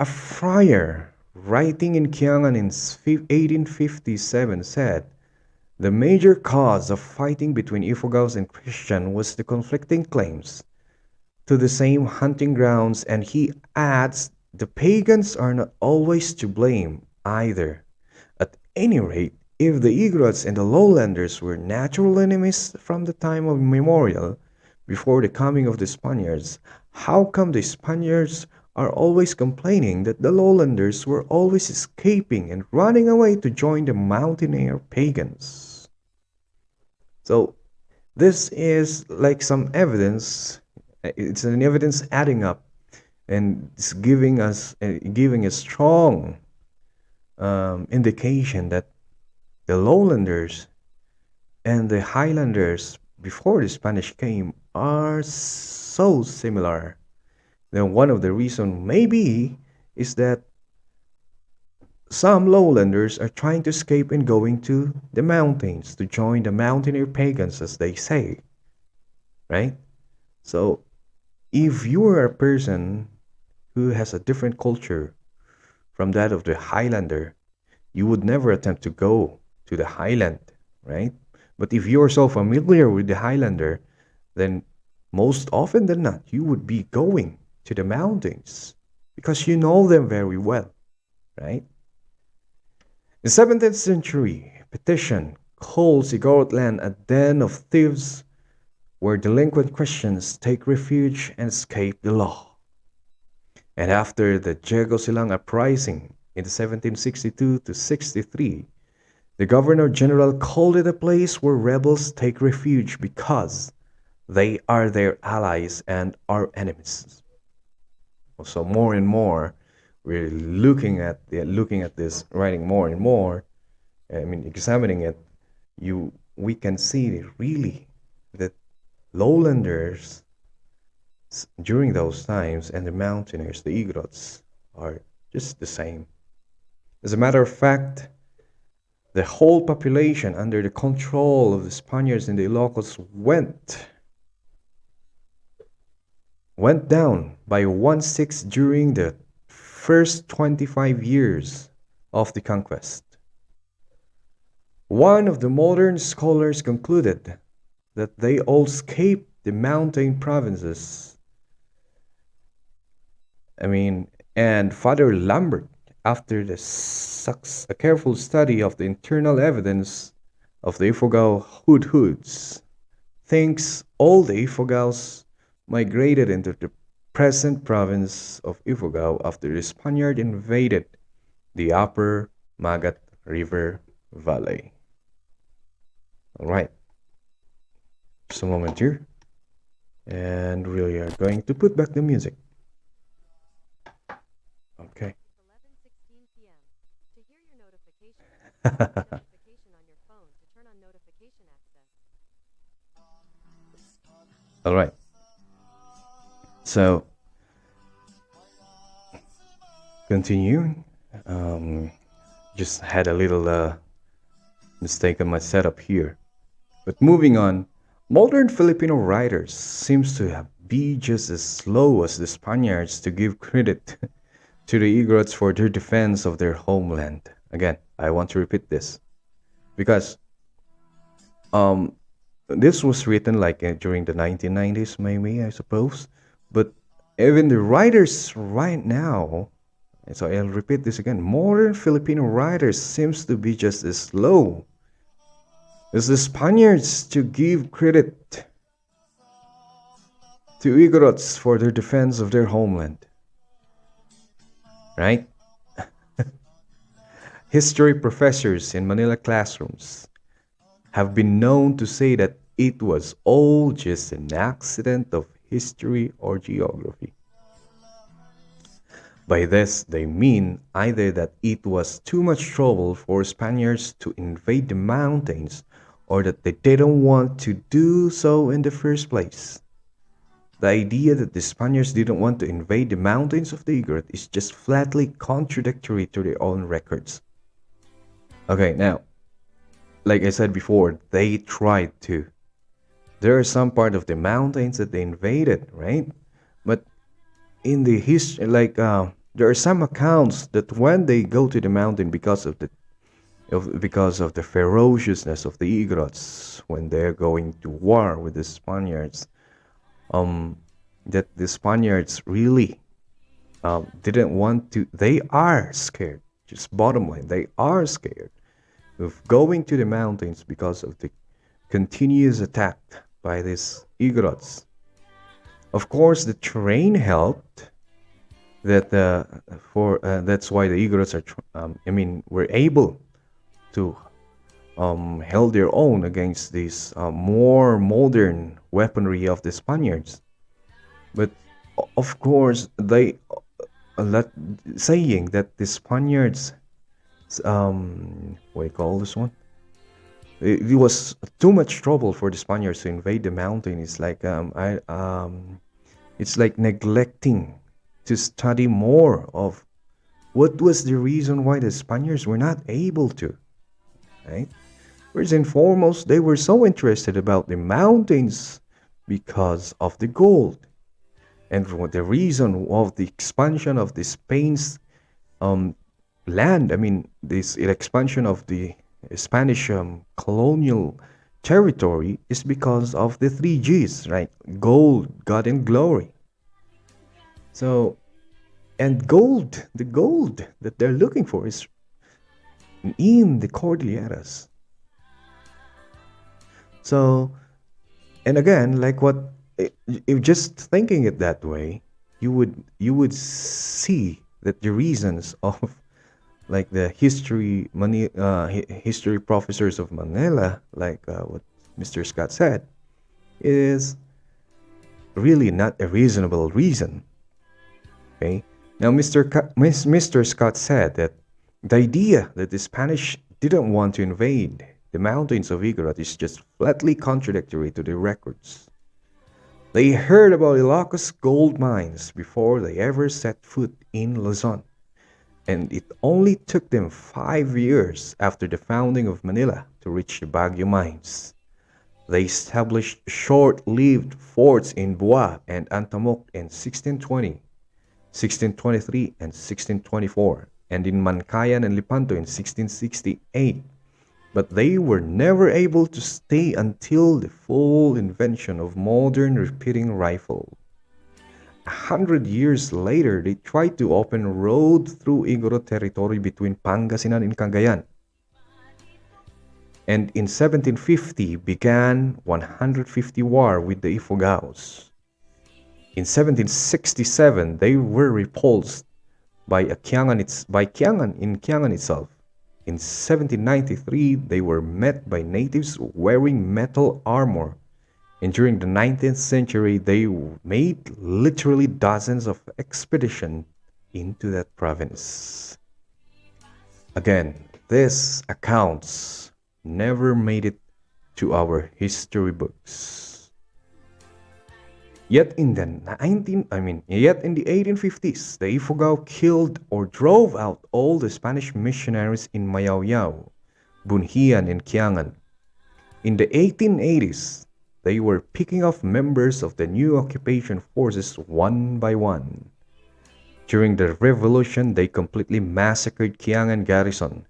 A friar writing in Kiangan in 1857 said, the major cause of fighting between Ifugaos and Christian was the conflicting claims to the same hunting grounds, and he adds the pagans are not always to blame either. At any rate, if the Igorots and the lowlanders were natural enemies from the time of immemorial, before the coming of the Spaniards, how come the Spaniards are always complaining that the lowlanders were always escaping and running away to join the mountaineer pagans? So this is like some evidence. It's an evidence adding up, and it's giving a strong indication that the lowlanders and the highlanders before the Spanish came are so similar. Then one of the reasons maybe is that some lowlanders are trying to escape and going to the mountains to join the mountaineer pagans, as they say, right? So if you are a person who has a different culture from that of the Highlander, you would never attempt to go to the Highland, right? But if you're so familiar with the Highlander, then most often than not, you would be going to the mountains because you know them very well, right? The 17th century petition calls Igorot land a den of thieves where delinquent Christians take refuge and escape the law. And after the Diego Silang uprising in 1762 to 63, the Governor General called it a place where rebels take refuge because they are their allies and our enemies. So more and more, we're looking at this writing more and more. I mean, examining it, we can see really that lowlanders during those times and the mountaineers, the Igorots, are just the same. As a matter of fact, the whole population under the control of the Spaniards and the Ilocos went down by 1/6 during the first 25 years of the conquest. One of the modern scholars concluded that they all escaped the mountain provinces. And Father Lambert, after a careful study of the internal evidence of the Ifugao hoods, thinks all the Ifugaos migrated into the present province of Ifugao after the Spaniard invaded the upper Magat River Valley. All right. Just a moment here. And we are going to put back the music. Okay. All right. So continuing. Just had a little mistake on my setup here. But moving on, modern Filipino writers seems to be just as slow as the Spaniards to give credit to the Igorots for their defense of their homeland. Again, I want to repeat this because um, this was written like during the 1990s, maybe I suppose. But even the writers right now, and so I'll repeat this again: modern Filipino writers seems to be just as slow as the Spaniards to give credit to Igorots for their defense of their homeland. Right? History professors in Manila classrooms have been known to say that it was all just an accident of history or geography. By this, they mean either that it was too much trouble for Spaniards to invade the mountains or that they didn't want to do so in the first place. The idea that the Spaniards didn't want to invade the mountains of the Igorot is just flatly contradictory to their own records. Okay, now, like I said before, they tried to. There are some part of the mountains that they invaded, right? But in the history, there are some accounts that when they go to the mountain because of the ferociousness of the Igorots when they're going to war with the Spaniards, that the Spaniards really didn't want to. They are scared. Just bottom line, they are scared of going to the mountains because of the continuous attack by these Igorots. Of course, the terrain helped. That's why the Igorots were able to held their own against this more modern weaponry of the Spaniards. But of course, they saying that the Spaniards, what do you call this one? It was too much trouble for the Spaniards to invade the mountain. It's like neglecting to study more of what was the reason why the Spaniards were not able to, right? First and foremost, they were so interested about the mountains because of the gold, and for the reason of the expansion of the Spain's land. I mean, this expansion of the Spanish colonial territory is because of the three G's, right? Gold, God, and glory. So, and gold, the gold that they're looking for is in the Cordilleras. So, and again, like what, if just thinking it that way, you would see that the reasons of like the history professors of Manila, like what Mr. Scott said, is really not a reasonable reason. Okay. Now, Mr. Scott said that the idea that the Spanish didn't want to invade the mountains of Igorot is just flatly contradictory to the records. They heard about Ilocos gold mines before they ever set foot in Luzon, and it only took them 5 years after the founding of Manila to reach the Baguio mines. They established short-lived forts in Buea and Antamok in 1620, 1623, and 1624, and in Mancayan and Lepanto in 1668. But they were never able to stay until the full invention of modern repeating rifle. 100 years later, they tried to open a road through Igorot territory between Pangasinan and Cagayan. And in 1750 began 150 war with the Ifugaos. In 1767, they were repulsed by Kiangan in Kiangan itself. In 1793, they were met by natives wearing metal armor. And during the 19th century, they made literally dozens of expeditions into that province. Again, these accounts never made it to our history books. Yet in the 1850s, the Ifugao killed or drove out all the Spanish missionaries in Mayaoyao, Bunhian, and Kiangan. In the 1880s, they were picking off members of the new occupation forces one by one. During the revolution, they completely massacred Kiangan garrison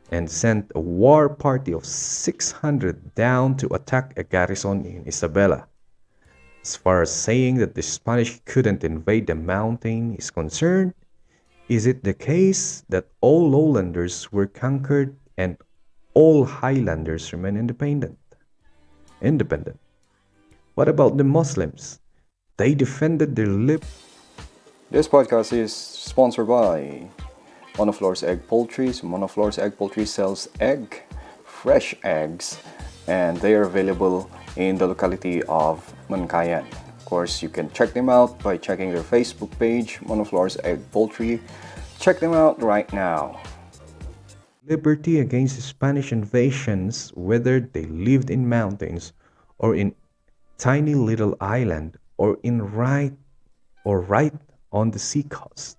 and sent a war party of 600 down to attack a garrison in Isabela. As far as saying that the Spanish couldn't invade the mountain is concerned, is it the case that all lowlanders were conquered and all highlanders remain independent? What about the Muslims? They defended their This podcast is sponsored by Monoflore's Egg Poultry. So Monoflore's Egg Poultry sells fresh eggs, and they are available in the locality of Mankayan. Of course, you can check them out by checking their Facebook page, Monoflore's Egg Poultry. Check them out right now. liberty against Spanish invasions, whether they lived in mountains or in tiny little island or right on the seacoast.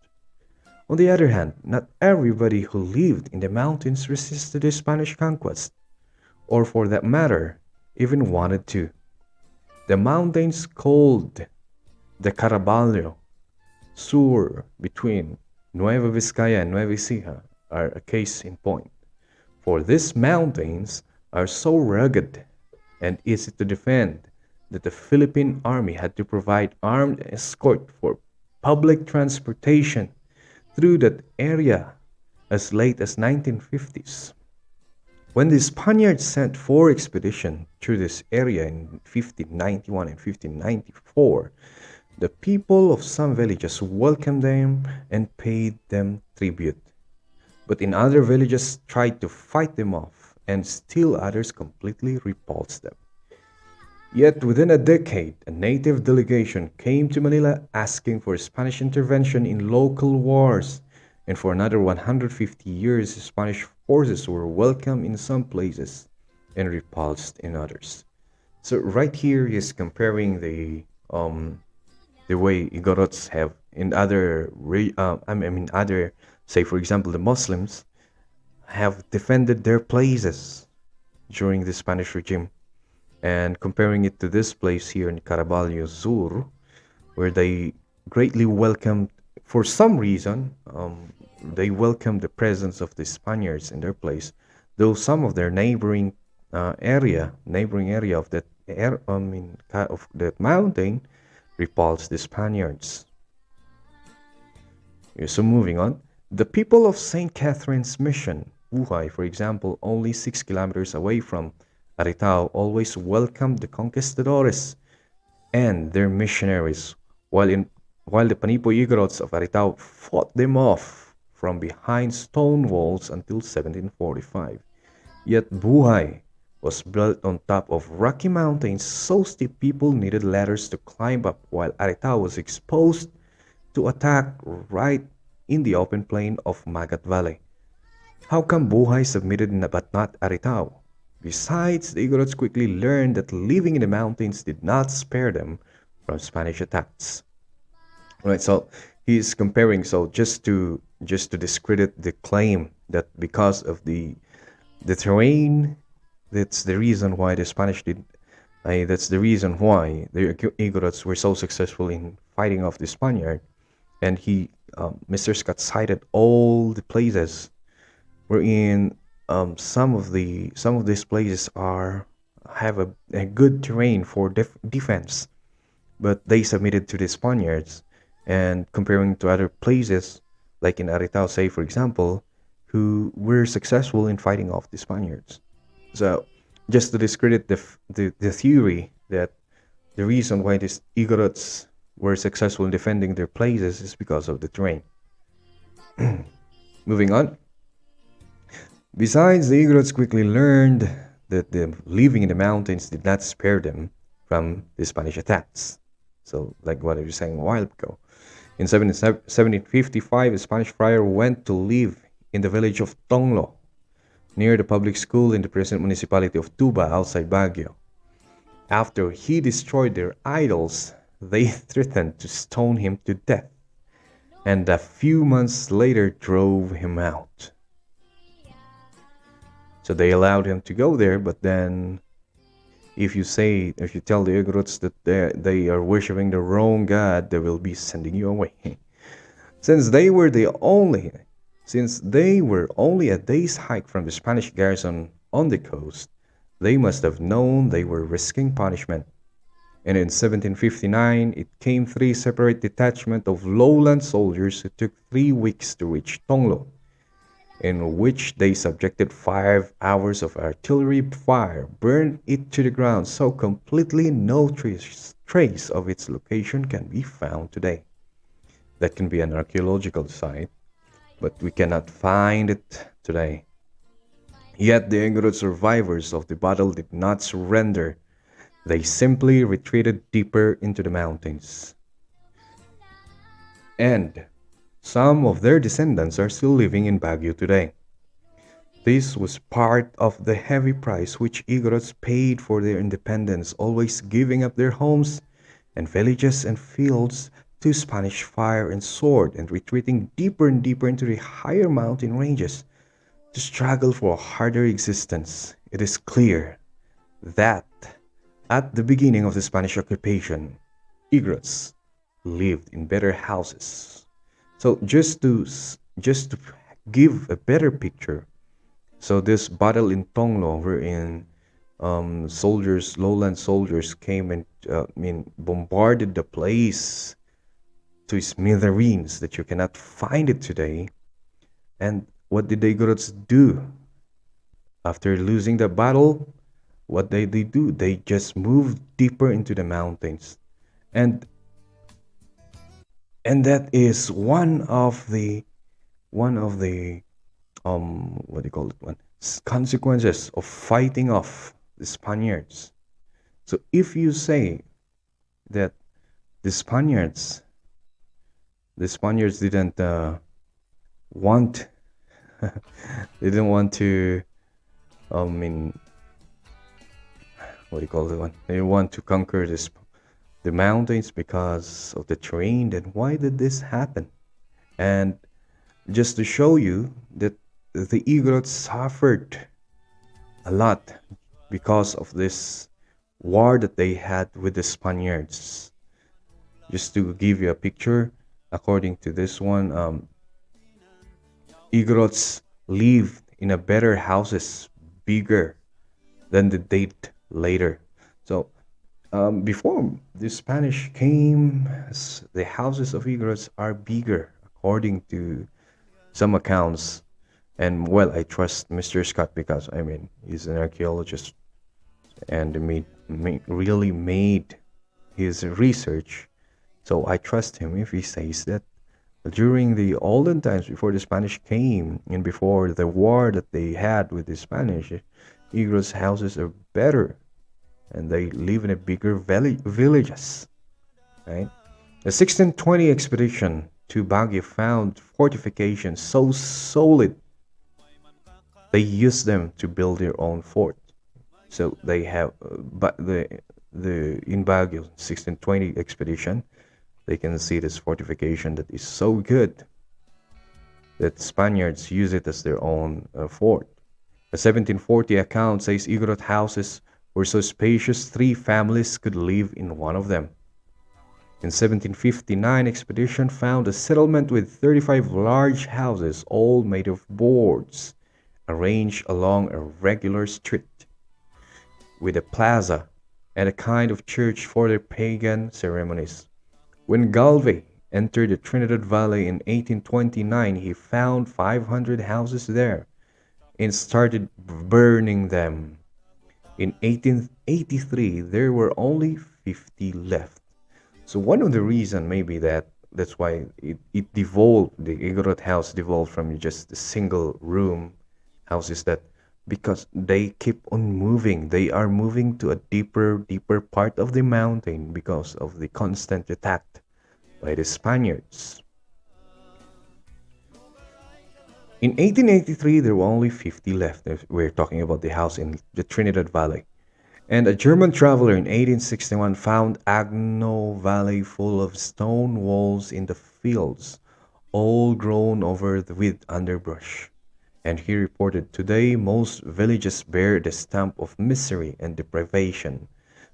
On the other hand, not everybody who lived in the mountains resisted the Spanish conquest, or for that matter, even wanted to. The mountains called the Caraballo Sur between Nueva Vizcaya and Nueva Ecija are a case in point, for these mountains are so rugged and easy to defend that the Philippine Army had to provide armed escort for public transportation through that area as late as 1950s. When the Spaniards sent 4 expeditions through this area in 1591 and 1594, the people of some villages welcomed them and paid them tribute. But in other villages tried to fight them off, and still others completely repulsed them. Yet within a decade, a native delegation came to Manila asking for Spanish intervention in local wars, and for another 150 years, Spanish forces were welcome in some places and repulsed in others. So right here is comparing the way Igorots have in other, say for example, the Muslims have defended their places during the Spanish regime, and comparing it to this place here in Caraballo Sur, where they greatly welcomed, for some reason, they welcomed the presence of the Spaniards in their place, though some of their neighboring area of of that mountain repulsed the Spaniards. So moving on, the people of St. Catherine's Mission, Buhay, for example, only 6 kilometers away from Aritao, always welcomed the conquistadores and their missionaries, while the Panipo Igorots of Aritao fought them off from behind stone walls until 1745. Yet Buhay was built on top of rocky mountains so steep people needed ladders to climb up, while Aritao was exposed to attack right in the open plain of Magat Valley. How come Buhay submitted but not Aritao? Besides, the Igorots quickly learned that living in the mountains did not spare them from Spanish attacks. Right, so he's comparing, so just to discredit the claim that because of the terrain, that's the reason why the Spanish did that's the reason why the Igorots were so successful in fighting off the Spaniard. And Mr. Scott cited all the places wherein some of these places have a good terrain for defense, but they submitted to the Spaniards. And comparing to other places like in Aritao, say for example, who were successful in fighting off the Spaniards. So just to discredit the theory that the reason why these Igorots were successful in defending their places is because of the terrain. Moving on. Besides, the Igorots quickly learned that the living in the mountains did not spare them from the Spanish attacks. So, like what I was saying a while ago. In 1755, a Spanish friar went to live in the village of Tonglo, near the public school in the present municipality of Tuba outside Baguio. After he destroyed their idols, they threatened to stone him to death, and a few months later drove him out. So they allowed him to go there, but then if you tell the Igorots that they are worshiping the wrong god, they will be sending you away. Since they were only a day's hike from the Spanish garrison on the coast, they must have known they were risking punishment. And in 1759, it came three separate detachments of lowland soldiers who took 3 weeks to reach Tonglo, in which they subjected 5 hours of artillery fire, burned it to the ground so completely no trace of its location can be found today. That can be an archaeological site, but we cannot find it today. Yet the Igorot survivors of the battle did not surrender. They simply retreated deeper into the mountains. And some of their descendants are still living in Baguio today. This was part of the heavy price which Igorots paid for their independence, always giving up their homes and villages and fields to Spanish fire and sword, and retreating deeper and deeper into the higher mountain ranges to struggle for a harder existence. It is clear that at the beginning of the Spanish occupation, Igorots lived in better houses. So just to give a better picture, so this battle in Tonglo, wherein lowland soldiers came and bombarded the place to smithereens that you cannot find it today. And what did the Igorots do after losing the battle? What they do? They just moved deeper into the mountains, and that is one of the what do you call it? Consequences of fighting off the Spaniards. So if you say that the Spaniards the Spaniards didn't want they didn't want to I mean what do you call it one? They want to conquer the mountains because of the terrain. Then why did this happen? And just to show you that the Igorots suffered a lot because of this war that they had with the Spaniards. Just to give you a picture, according to this one, Igorots lived in a better houses, bigger than the date later. So before the Spanish came, the houses of Igorots are bigger, according to some accounts. And well, I trust Mr. Scott because he's an archaeologist and really made his research. So I trust him if he says that during the olden times, before the Spanish came and before the war that they had with the Spanish, Igorot's houses are better and they live in a bigger villages, right? The 1620 expedition to Baguio found fortifications so solid they used them to build their own fort. So they have, but the in Baguio 1620 expedition, they can see this fortification that is so good that Spaniards use it as their own fort. The 1740 account says Igorot houses were so spacious 3 families could live in one of them. In 1759 expedition found a settlement with 35 large houses, all made of boards, arranged along a regular street, with a plaza and a kind of church for their pagan ceremonies. When Galvey entered the Trinidad Valley in 1829, he found 500 houses there and started burning them. In 1883, there were only 50 left. So one of the reasons maybe that's why it devolved, the Igorot house devolved from just a single room house, is that because they keep on moving. They are moving to a deeper part of the mountain because of the constant attack by the Spaniards. In 1883, there were only 50 left. We're talking about the house in the Trinidad Valley. And a German traveler in 1861 found Agno Valley full of stone walls in the fields, all grown over with underbrush. And he reported, "Today most villages bear the stamp of misery and deprivation.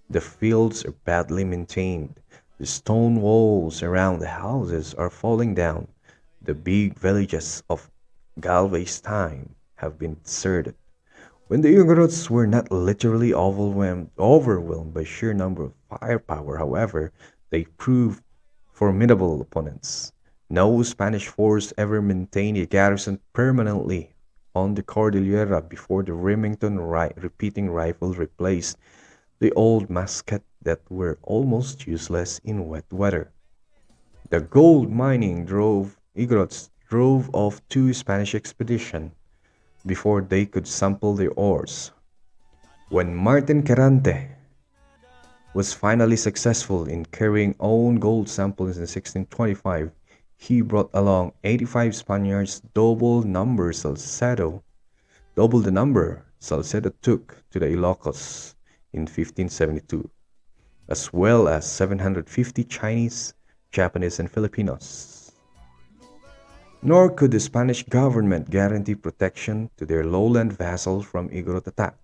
The fields are badly maintained. The stone walls around the houses are falling down. The big villages of Galway's time have been deserted." When the Igorots were not literally overwhelmed by sheer number of firepower, however, they proved formidable opponents. No Spanish force ever maintained a garrison permanently on the Cordillera before the Remington repeating rifle replaced the old musket that were almost useless in wet weather. The gold mining Igorots drove off two Spanish expeditions before they could sample their ores. When Martin Carante was finally successful in carrying own gold samples in 1625, he brought along 85 Spaniards, double the number Salcedo took to the Ilocos in 1572, as well as 750 Chinese, Japanese, and Filipinos. Nor could the Spanish government guarantee protection to their lowland vassals from Igorot attack.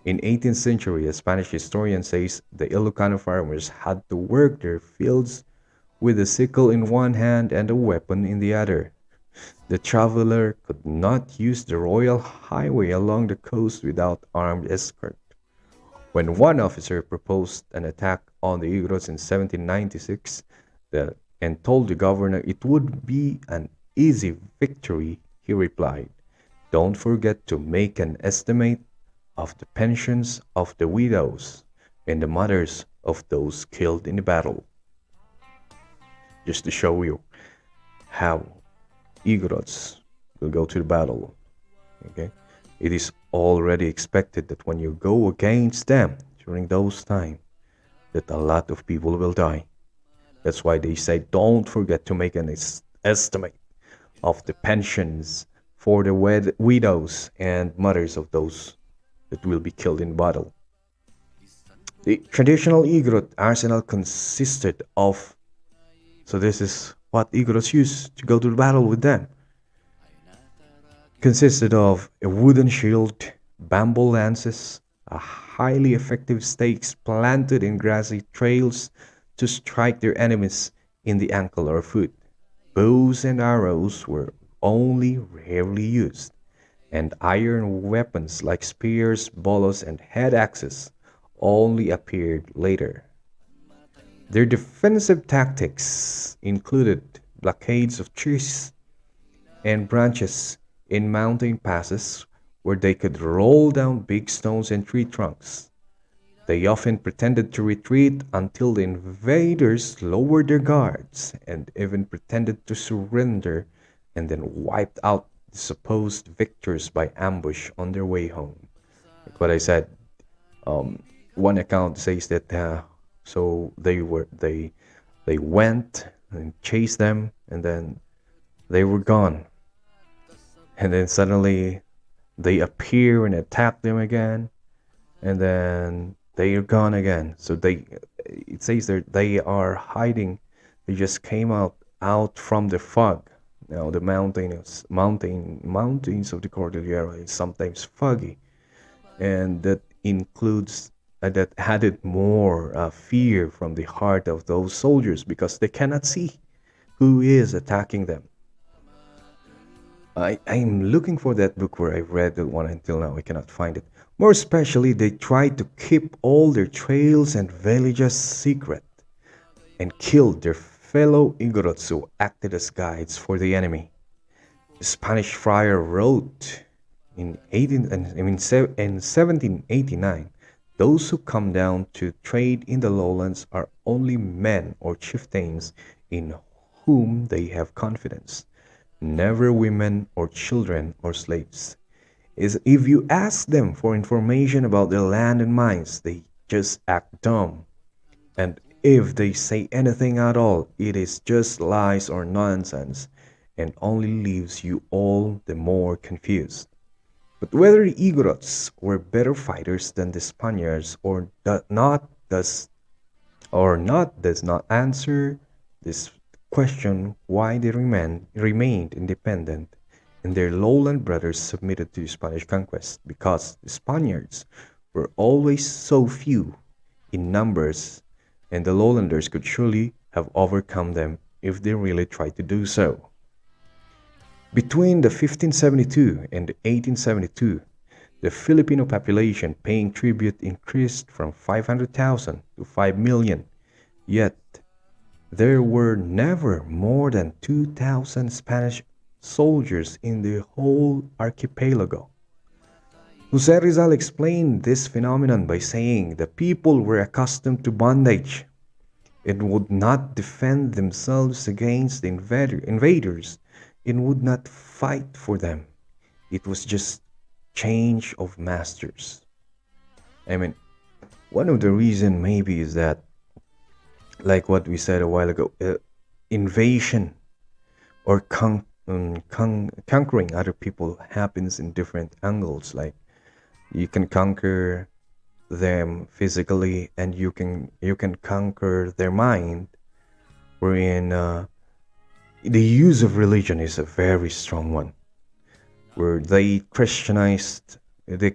In 18th century, a Spanish historian says the Ilocano farmers had to work their fields with a sickle in one hand and a weapon in the other. The traveler could not use the royal highway along the coast without armed escort. When one officer proposed an attack on the Igorots in 1796 and told the governor it would be an easy victory, he replied, "Don't forget to make an estimate of the pensions of the widows and the mothers of those killed in the battle." Just to show you how Igorots will go to the battle. Okay? It is already expected that when you go against them during those times, that a lot of people will die. That's why they say don't forget to make an estimate of the pensions for the widows and mothers of those that will be killed in battle. The traditional Igorot arsenal consisted of, so this is what Igorots used to go to the battle with them, consisted of a wooden shield, bamboo lances, a highly effective stakes planted in grassy trails to strike their enemies in the ankle or foot. Bows and arrows were only rarely used, and iron weapons like spears, bolos, and head axes only appeared later. Their defensive tactics included blockades of trees and branches in mountain passes where they could roll down big stones and tree trunks. They often pretended to retreat until the invaders lowered their guards and even pretended to surrender and then wiped out the supposed victors by ambush on their way home. Like what I said, um, one account says that so they went and chased them and then they were gone, and then suddenly they appear and attack them again, and then they are gone again. So it says that they are hiding. They just came out from the fog. Now the mountains of the Cordillera is sometimes foggy, and that includes that added more fear from the heart of those soldiers because they cannot see who is attacking them. I'm looking for that book where I read that one until now. I cannot find it. More especially, they tried to keep all their trails and villages secret and killed their fellow Igorots who acted as guides for the enemy. The Spanish friar wrote in 1789, "Those who come down to trade in the lowlands are only men or chieftains in whom they have confidence, never women or children or slaves. Is if you ask them for information about their land and mines, they just act dumb. And if they say anything at all, it is just lies or nonsense, and only leaves you all the more confused." But whether the Igorots were better fighters than the Spaniards does not answer this question why they remained independent and their lowland brothers submitted to Spanish conquest because the Spaniards were always so few in numbers and the lowlanders could surely have overcome them if they really tried to do so. Between the 1572 and the 1872, the Filipino population paying tribute increased from 500,000 to 5 million, yet there were never more than 2,000 Spanish soldiers in the whole archipelago. Jose Rizal explained this phenomenon by saying the people were accustomed to bondage and would not defend themselves against the invaders and would not fight for them. It was just change of masters. I mean, one of the reason maybe is that, like what we said a while ago, invasion or conquering other people happens in different angles. Like you can conquer them physically, and you can conquer their mind, wherein the use of religion is a very strong one, where they Christianized the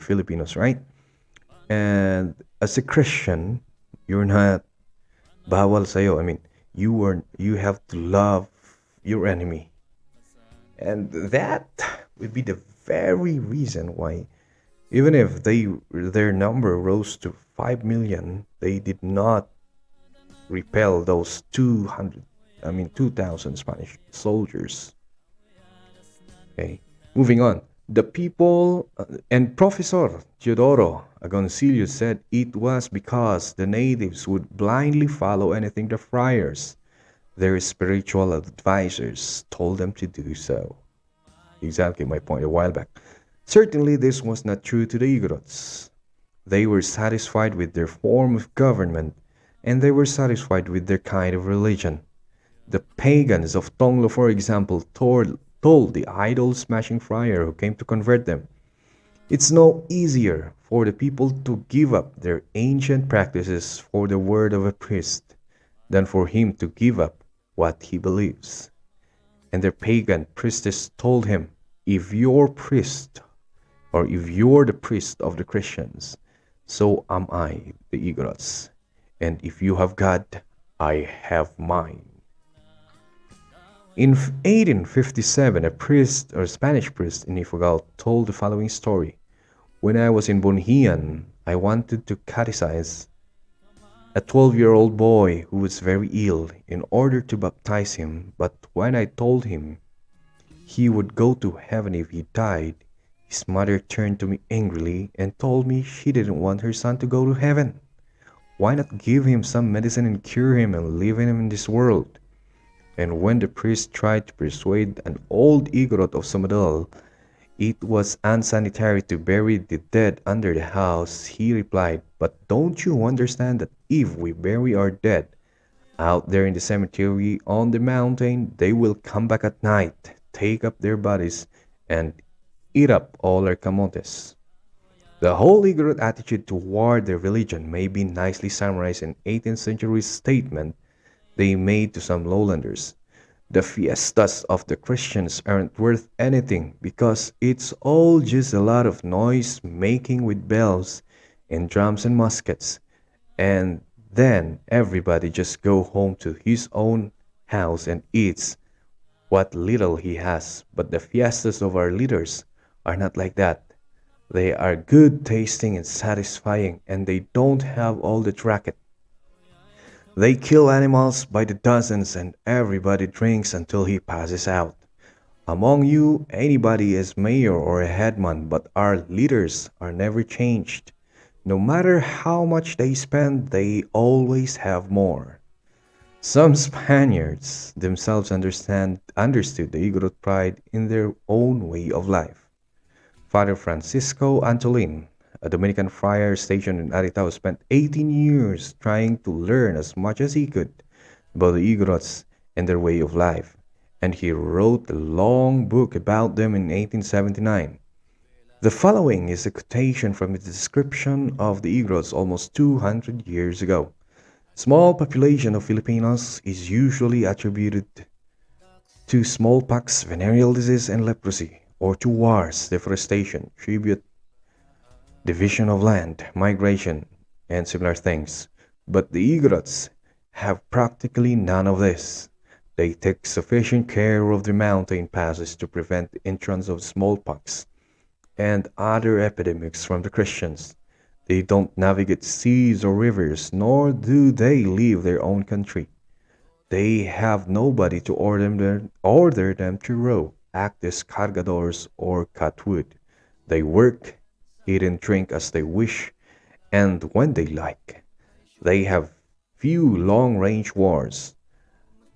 Filipinos, right? And as a Christian, you're not bawal sayo. I mean, you have to love your enemy, and that would be the very reason why, even if their number rose to 5 million, they did not repel those 2,000 Spanish soldiers. Okay, moving on. The people and Professor Teodoro Agoncillo said it was because the natives would blindly follow anything the friars, their spiritual advisors, told them to do so. Exactly my point a while back. Certainly, this was not true to the Igorots. They were satisfied with their form of government, and they were satisfied with their kind of religion. The pagans of Tonglo, for example, told the idol smashing friar who came to convert them, "It's no easier for the people to give up their ancient practices for the word of a priest than for him to give up what he believes." And their pagan priestess told him, "If you're priest, or if you're the priest of the Christians, so am I, the Igorots. And if you have God, I have mine." In 1857, a priest or Spanish priest in Ifugao told the following story. "When I was in Bonhian, I wanted to catechize a 12-year-old boy who was very ill in order to baptize him, but when I told him he would go to heaven if he died, his mother turned to me angrily and told me she didn't want her son to go to heaven. Why not give him some medicine and cure him and leave him in this world?" And when the priest tried to persuade an old Igorot of Somadal it was unsanitary to bury the dead under the house, he replied, "But don't you understand that if we bury our dead out there in the cemetery on the mountain, they will come back at night, take up their bodies, and eat up all our camotes?" The whole Igorot attitude toward their religion may be nicely summarized in 18th century statement they made to some lowlanders. "The fiestas of the Christians aren't worth anything because it's all just a lot of noise making with bells and drums and muskets, and then everybody just go home to his own house and eats what little he has. But the fiestas of our leaders are not like that. They are good tasting and satisfying, and they don't have all the racket. They kill animals by the dozens and everybody drinks until he passes out. Among you, anybody is mayor or a headman, but our leaders are never changed. No matter how much they spend, they always have more." Some Spaniards themselves understood the Igorot pride in their own way of life. Father Francisco Antolin, a Dominican friar stationed in Aritao, spent 18 years trying to learn as much as he could about the Igorots and their way of life. and he wrote a long book about them in 1879. The following is a quotation from a description of the Igorots almost 200 years ago. Small population of Filipinos is usually attributed to smallpox, venereal disease, and leprosy, or to wars, deforestation, tribute, division of land, migration, and similar things. But the Igorots have practically none of this. They take sufficient care of the mountain passes to prevent the entrance of smallpox and other epidemics from the Christians. They don't navigate seas or rivers, nor do they leave their own country. They have nobody to order them to row, act as cargadores, or cut wood. They work, eat and drink as they wish, and when they like. They have few long-range wars.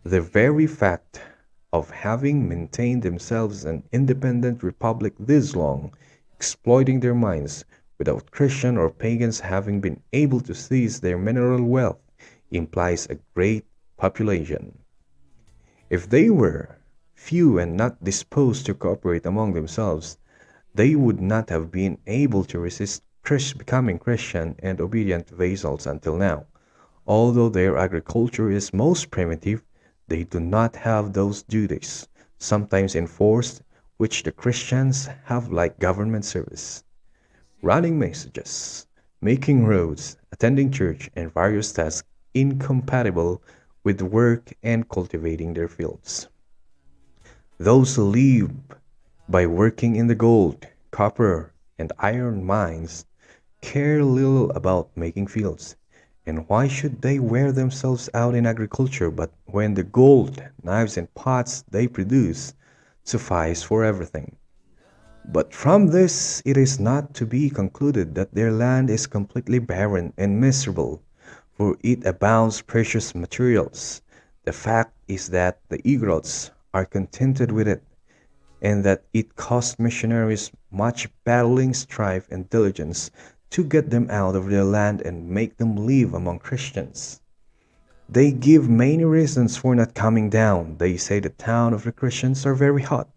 The very fact of having maintained themselves an independent republic this long, exploiting their mines, without Christian or pagans having been able to seize their mineral wealth, implies a great population. If they were few and not disposed to cooperate among themselves, they would not have been able to resist becoming Christian and obedient vassals until now. Although their agriculture is most primitive, they do not have those duties, sometimes enforced, which the Christians have, like government service, running messages, making roads, attending church, and various tasks incompatible with work and cultivating their fields. Those who live by working in the gold, copper, and iron mines care little about making fields. And why should they wear themselves out in agriculture but when the gold, knives, and pots they produce suffice for everything? But from this it is not to be concluded that their land is completely barren and miserable, for it abounds precious materials. The fact is that the Igorots are contented with it, and that it cost missionaries much battling, strife, and diligence to get them out of their land and make them live among Christians. They give many reasons for not coming down. They say the town of the Christians are very hot,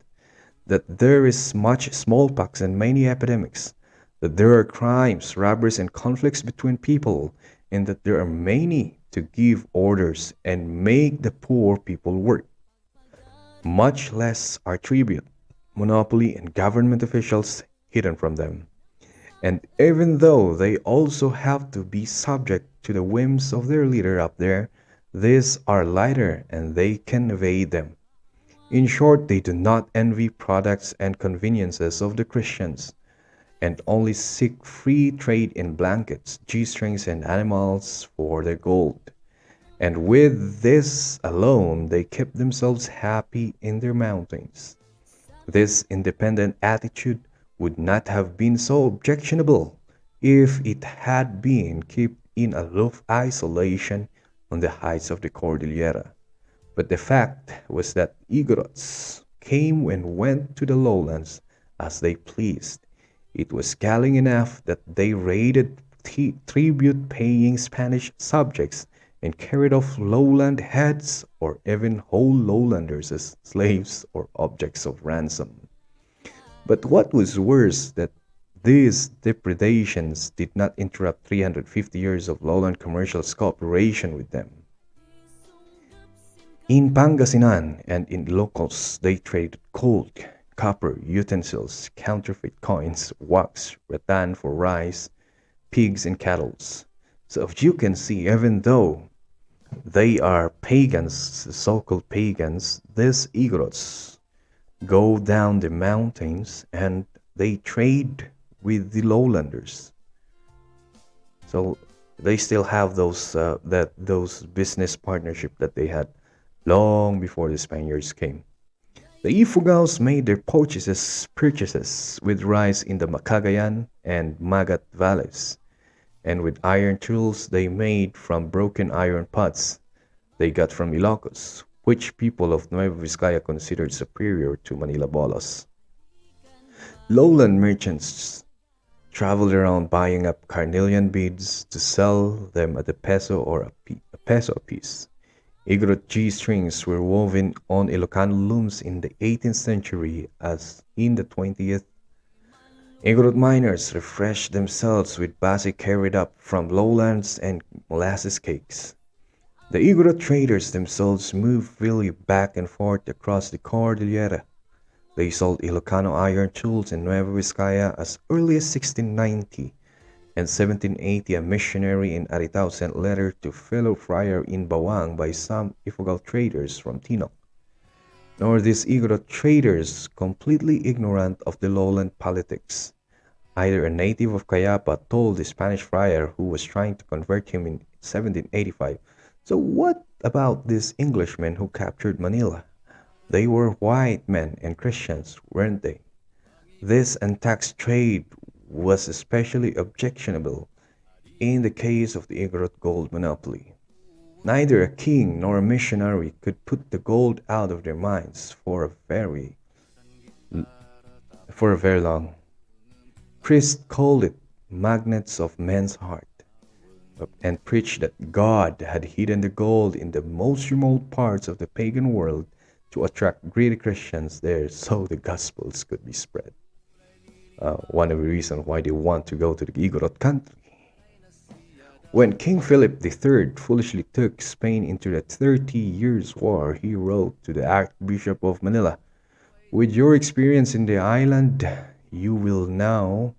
that there is much smallpox and many epidemics, that there are crimes, robberies, and conflicts between people, and that there are many to give orders and make the poor people work. Much less are tribute, monopoly, and government officials hidden from them. And even though they also have to be subject to the whims of their leader up there, these are lighter and they can evade them. In short, they do not envy products and conveniences of the Christians, and only seek free trade in blankets, G-strings, and animals for their gold. And with this alone, they keep themselves happy in their mountains. This independent attitude would not have been so objectionable if it had been kept in aloof isolation on the heights of the Cordillera. But the fact was that Igorots came and went to the lowlands as they pleased. It was galling enough that they raided tribute-paying Spanish subjects and carried off lowland heads or even whole lowlanders as slaves or objects of ransom. But what was worse that these depredations did not interrupt 350 years of lowland commercial cooperation with them. In Pangasinan and in Ilocos, they traded gold, copper, utensils, counterfeit coins, wax, rattan for rice, pigs, and cattle. So as you can see, even though they are pagans, so-called pagans, these Igorots go down the mountains and they trade with the lowlanders. So they still have those business partnership that they had long before the Spaniards came. The Ifugaos made their purchases with rice in the Cagayan and Magat valleys, and with iron tools they made from broken iron pots they got from Ilocos, which people of Nueva Vizcaya considered superior to Manila bolos. Lowland merchants traveled around buying up carnelian beads to sell them at a peso or a peso apiece. Igorot G-strings were woven on Ilocano looms in the 18th century as in the 20th. Igorot miners refreshed themselves with basi carried up from lowlands and molasses cakes. The Igorot traders themselves moved freely back and forth across the Cordillera. They sold Ilocano iron tools in Nueva Vizcaya as early as 1690, and 1780 a missionary in Aritao sent letter to fellow friar in Bawang by some Ifugao traders from Tinok. Nor these Igorot traders completely ignorant of the lowland politics. Either a native of Cayapa told the Spanish friar who was trying to convert him in 1785, "So what about these Englishmen who captured Manila? They were white men and Christians, weren't they?" This untaxed trade was especially objectionable in the case of the Igorot gold monopoly. Neither a king nor a missionary could put the gold out of their minds for a very long. Priests called it magnets of men's heart and preached that God had hidden the gold in the most remote parts of the pagan world to attract greedy Christians there so the gospels could be spread. One of the reasons why they want to go to the Igorot country. When King Philip III foolishly took Spain into the 30 Years' War, he wrote to the Archbishop of Manila, "With your experience in the island, you will know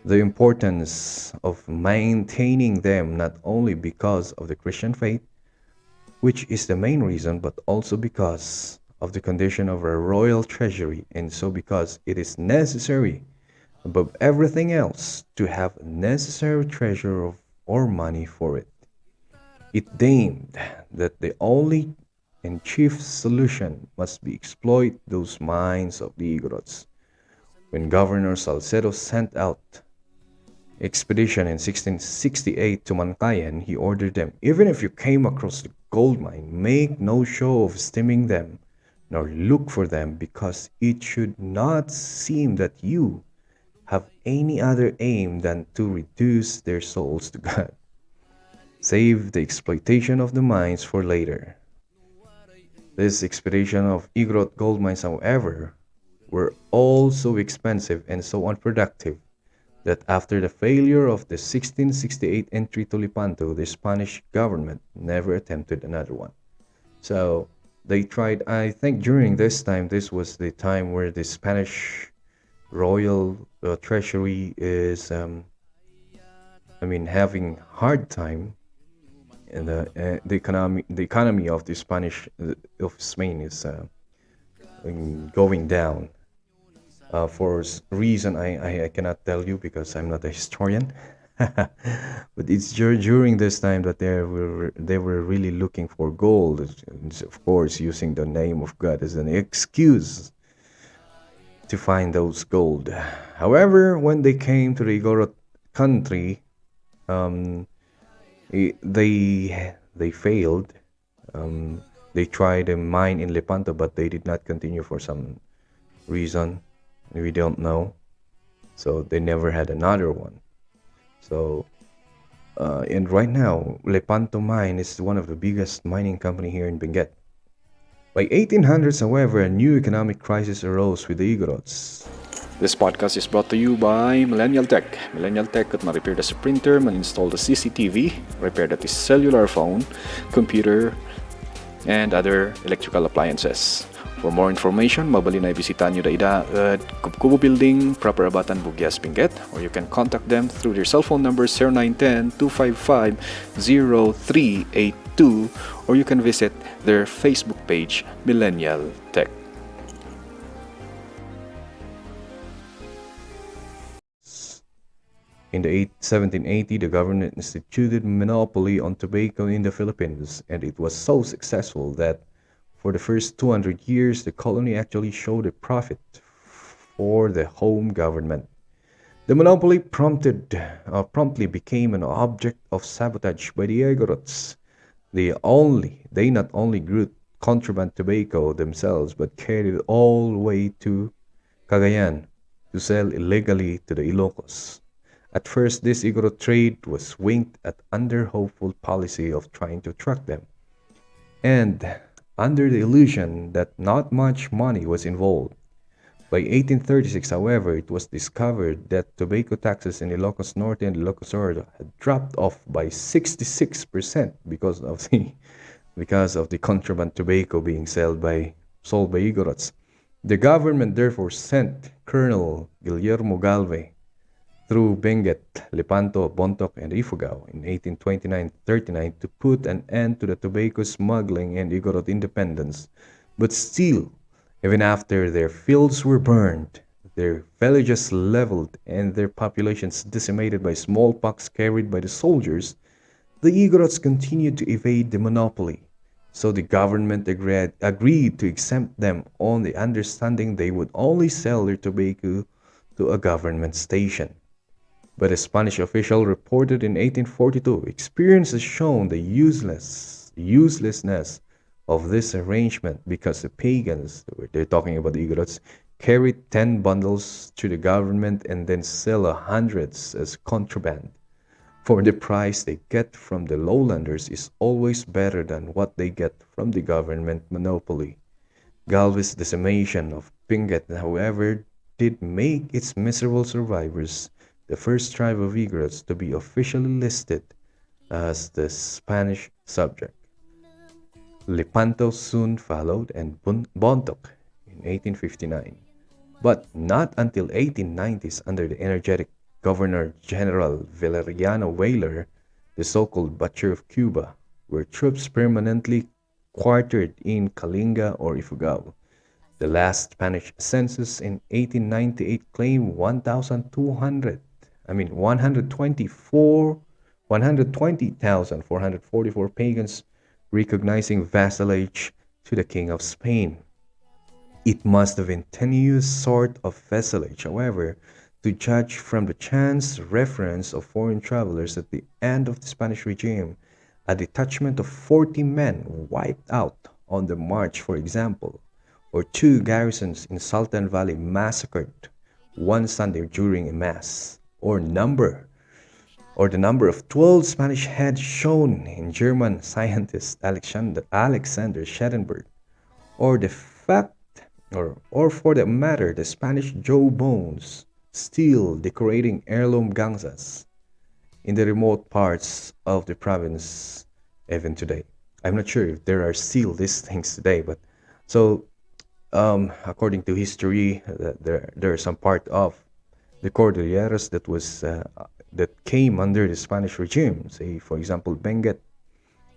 the importance of maintaining them not only because of the Christian faith, which is the main reason, but also because of the condition of our royal treasury, and so because it is necessary, above everything else, to have necessary treasure of or money for it." It deemed that the only and chief solution must be exploit those mines of the Igorots. When Governor Salcedo sent out expedition in 1668 to Mankayan, he ordered them, "Even if you came across the gold mine, make no show of stemming them, nor look for them, because it should not seem that you have any other aim than to reduce their souls to God. Save the exploitation of the mines for later." This expedition of Igorot gold mines, however, were all so expensive and so unproductive that after the failure of the 1668 entry to Lepanto, the Spanish government never attempted another one. So they tried, I think during this time, this was the time where the Spanish royal treasury is, having hard time, and the economy of the Spanish of Spain is going down. For reason I cannot tell you because I'm not a historian. But it's during this time that they were really looking for gold, and of course using the name of God as an excuse to find those gold. However, when they came to the Igorot country, um, they failed. They tried a mine in Lepanto, but they did not continue for some reason we don't know. So they never had another one. So and right now, Lepanto mine is one of the biggest mining company here in Benguet. By 1800s, however, a new economic crisis arose with the Igorots. This podcast is brought to you by Millennial Tech. Millennial Tech could ma-repair the printer, man-install the CCTV, repair the cellular phone, computer, and other electrical appliances. For more information, mabali na ibisita nyo da IPEd Kubo Building, Proper Abatan, Bugyas, Benguet, or you can contact them through their cell phone number 0910-255-0382, or you can visit their Facebook page, Millennial Tech. In the 1780, the government instituted monopoly on tobacco in the Philippines, and it was so successful that for the first 200 years, the colony actually showed a profit for the home government. The monopoly promptly became an object of sabotage by the Igorots. They not only grew contraband tobacco themselves, but carried it all the way to Cagayan to sell illegally to the Ilocos. At first, this Igorot trade was winked at under hopeful policy of trying to track them, and under the illusion that not much money was involved. By 1836, however, it was discovered that tobacco taxes in Ilocos Norte and Ilocos Sur had dropped off by 66% because of the contraband tobacco being sold by Igorots. The government therefore sent Colonel Guillermo Galvez through Benguet, Lepanto, Bontoc, and Ifugao in 1829-39 to put an end to the tobacco smuggling and Igorot independence. But still, even after their fields were burned, their villages leveled, and their populations decimated by smallpox carried by the soldiers, the Igorots continued to evade the monopoly. So the government agreed to exempt them on the understanding they would only sell their tobacco to a government station. But a Spanish official reported in 1842, experience has shown the uselessness of this arrangement because the pagans, they're talking about the Igorots, carried 10 bundles to the government and then sell hundreds as contraband. For the price they get from the lowlanders is always better than what they get from the government monopoly. Galvez' decimation of Pinget, however, did make its miserable survivors the first tribe of Igorots to be officially listed as the Spanish subject. Lepanto soon followed and Bontoc in 1859, but not until 1890s under the energetic Governor-General Valeriano Weyler, the so-called Butcher of Cuba, were troops permanently quartered in Kalinga or Ifugao. The last Spanish census in 1898 claimed 120,444 pagans, recognizing vassalage to the King of Spain. It must have been tenuous sort of vassalage, however, to judge from the chance reference of foreign travelers at the end of the Spanish regime. A detachment of 40 men wiped out on the march, for example, or 2 garrisons in Saltan Valley massacred one Sunday during a mass, or the number of 12 Spanish heads shown in German scientist Alexander Schellenberg, or the fact, or for that matter, the Spanish jaw bones still decorating heirloom gangsas in the remote parts of the province even today. I'm not sure if there are still these things today, but so according to history, there are some part of the Cordilleras that came under the Spanish regime. Say, for example, Benguet,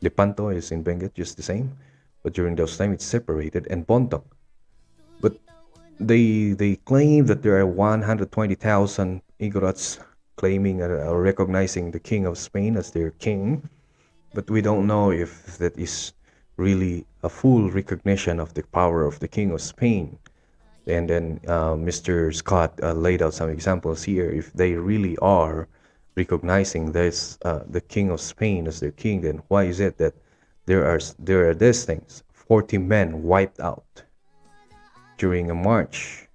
Lepanto is in Benguet, just the same, but during those times it's separated, and Bontoc. But they claim that there are 120,000 Igorots claiming or recognizing the King of Spain as their king, but we don't know if that is really a full recognition of the power of the King of Spain. And then Mr. Scott laid out some examples here. If they really are recognizing the King of Spain as their king, then why is it that there are these things? 40 men wiped out during a march,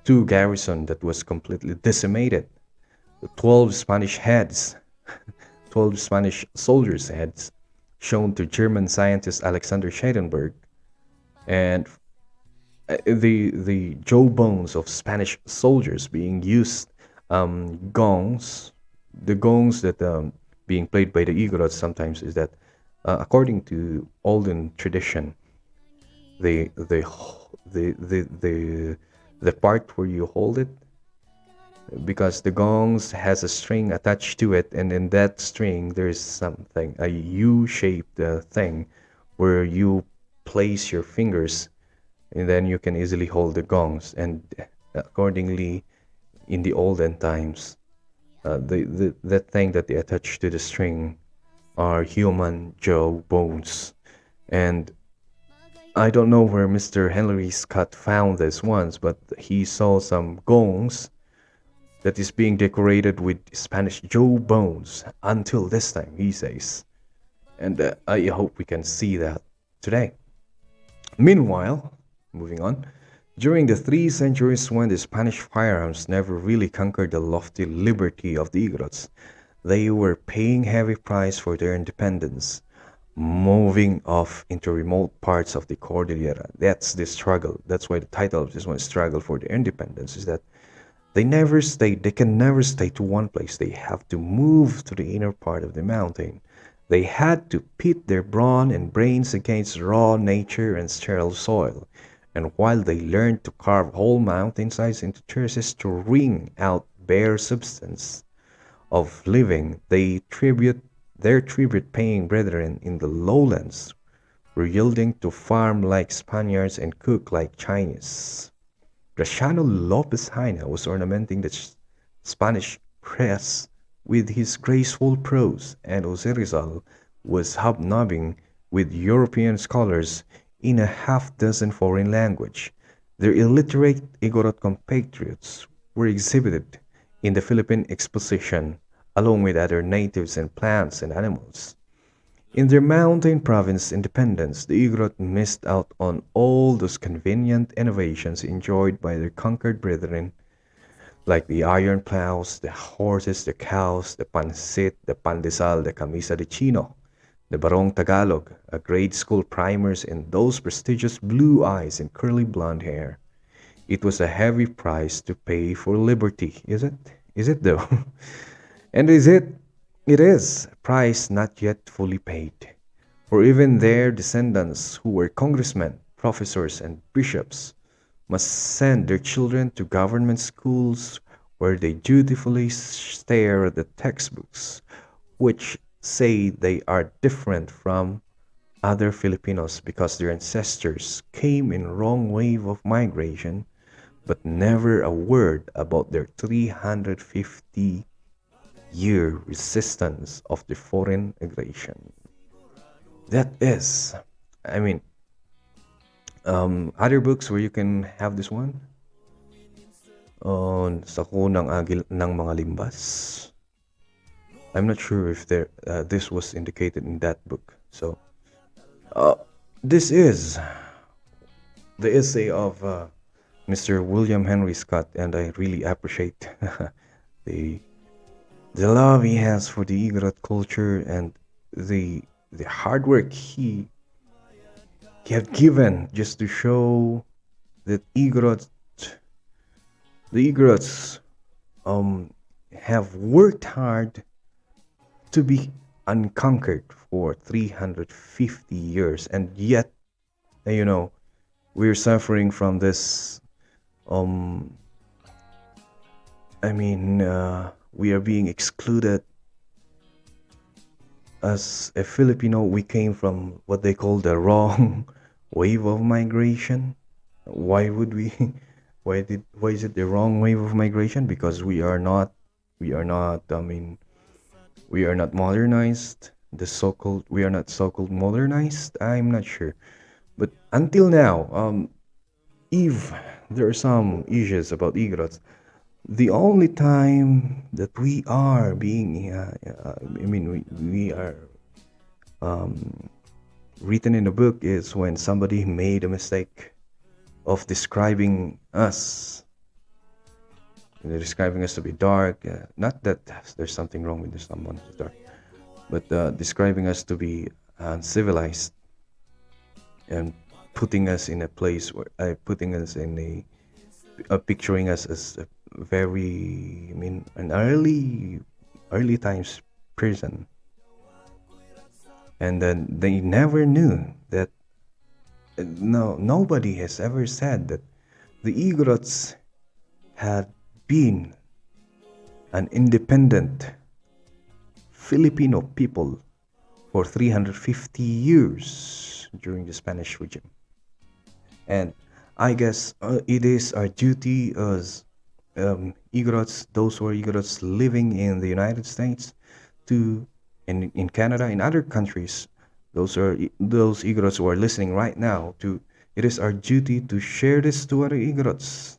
2 garrison that was completely decimated, 12 Spanish heads, 12 Spanish soldiers' heads shown to German scientist Alexander Schellenberg, and the jaw bones of Spanish soldiers being used, gongs, the gongs that being played by the Igorots sometimes is that, according to olden tradition, the the the the part where you hold it, because the gongs has a string attached to it, and in that string there's something, a U-shaped thing where you place your fingers, and then you can easily hold the gongs. And accordingly, in the olden times, that thing that they attach to the string are human jaw bones. And I don't know where Mr. Henry Scott found this once, but he saw some gongs that is being decorated with Spanish jaw bones until this time, he says. And I hope we can see that today. Meanwhile, moving on, During the 3 centuries when the Spanish firearms never really conquered the lofty liberty of the Igorots, they were paying heavy price for their independence, moving off into remote parts of the Cordillera. That's the struggle. That's why the title of this one, Struggle for Their Independence, is that they can never stay to one place. They have to move to the inner part of the mountain. They had to pit their brawn and brains against raw nature and sterile soil. And while they learned to carve whole mountainsides into terraces to wring out bare substance of living, their tribute paying brethren in the lowlands were yielding to farm like Spaniards and cook like Chinese. Graciano Lopez Haina was ornamenting the Spanish press with his graceful prose, and Jose Rizal was hobnobbing with European scholars in a half-dozen foreign languages. Their illiterate Igorot compatriots were exhibited in the Philippine Exposition, along with other natives and plants and animals. In their mountain province independence, the Igorot missed out on all those convenient innovations enjoyed by their conquered brethren, like the iron plows, the horses, the cows, the pansit, the pandesal, the camisa de chino, the barong Tagalog, a grade school primers, and those prestigious blue eyes and curly blonde hair. It was a heavy price to pay for liberty, is it? Is it though? And is it? It is a price not yet fully paid. For even their descendants, who were congressmen, professors, and bishops, must send their children to government schools where they dutifully stare at the textbooks, which say they are different from other Filipinos because their ancestors came in wrong wave of migration, but never a word about their 350-year resistance of the foreign aggression. That is, I mean, other books where you can have this one on sa kunang agil ng mga limbas. I'm not sure if this was indicated in that book. So, this is the essay of Mr. William Henry Scott, and I really appreciate the the love he has for the Igorot culture and the hard work he had given just to show that the Igorots have worked hard to be unconquered for 350 years, and yet you know we're suffering from this um we are being excluded. As a Filipino, we came from what they call the wrong wave of migration. Why would we? Why is it the wrong wave of migration? Because we are not. We are not modernized. We are not so-called modernized. I'm not sure, but until now, if there are some issues about Igorots, the only time that we are being, we are written in the book is when somebody made a mistake of describing us to be dark. Not that there's something wrong with someone who's dark, but describing us to be uncivilized and putting us in a place where putting us in picturing us as a very, an early times prison, and then they never knew that nobody has ever said that the Igorots had been an independent Filipino people for 350 years during the Spanish regime. And I guess it is our duty as Igorots, those who are Igorots living in the United States, in Canada, in other countries, those Igorots who are listening right now, it is our duty to share this to other Igorots,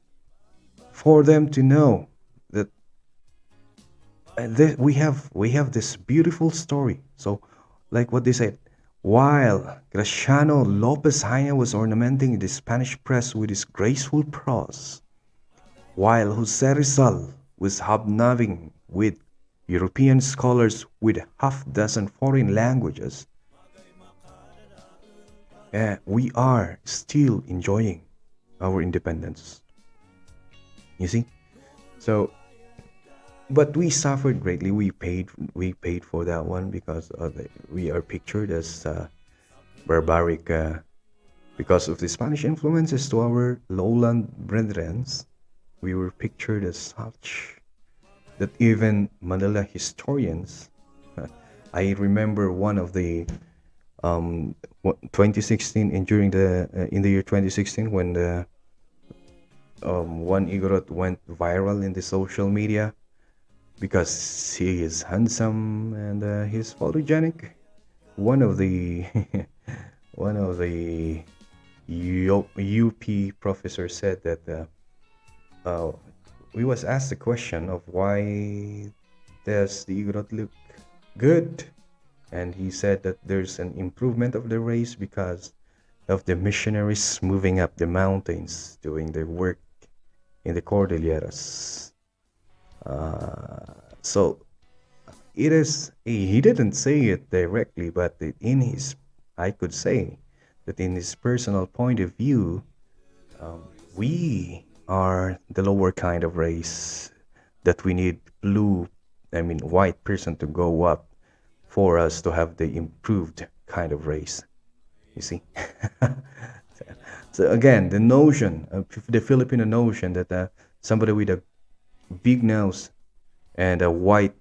for them to know that we have this beautiful story. So, like what they said, while Graciano Lopez Jaena was ornamenting the Spanish press with his graceful prose, while Jose Rizal was hobnobbing with European scholars with half-dozen foreign languages, we are still enjoying our independence. You see? So, but we suffered greatly. We paid for that one because we are pictured as barbaric because of the Spanish influences to our lowland brethren. We were pictured as such that even Manila historians. I remember one of the 2016 in the year 2016 when the one Igorot went viral in the social media because he is handsome and he's photogenic. One of the one of the UP professors said that we was asked the question of why does the Igorot look good, and he said that there's an improvement of the race because of the missionaries moving up the mountains doing their work in the Cordilleras. So it is, he didn't say it directly, but in his, I could say that in his personal point of view, we are the lower kind of race that we need white person to go up for us to have the improved kind of race. You see? So again, the notion, the Filipino notion that somebody with a big nose and a white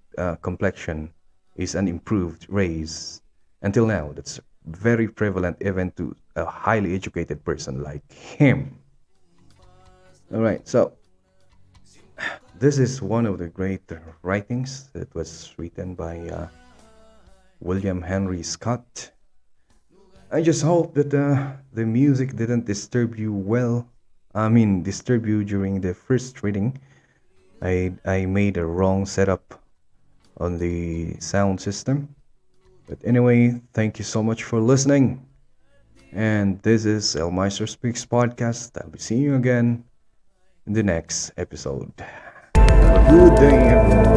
complexion is an improved race. Until now, that's very prevalent even to a highly educated person like him. All right, so this is one of the great writings that was written by William Henry Scott. I just hope that the music didn't disturb you disturb you during the first reading. I made a wrong setup on the sound system. But anyway, thank you so much for listening. And this is El Maestro Speaks podcast. I'll be seeing you again in the next episode. Have a good day, everyone.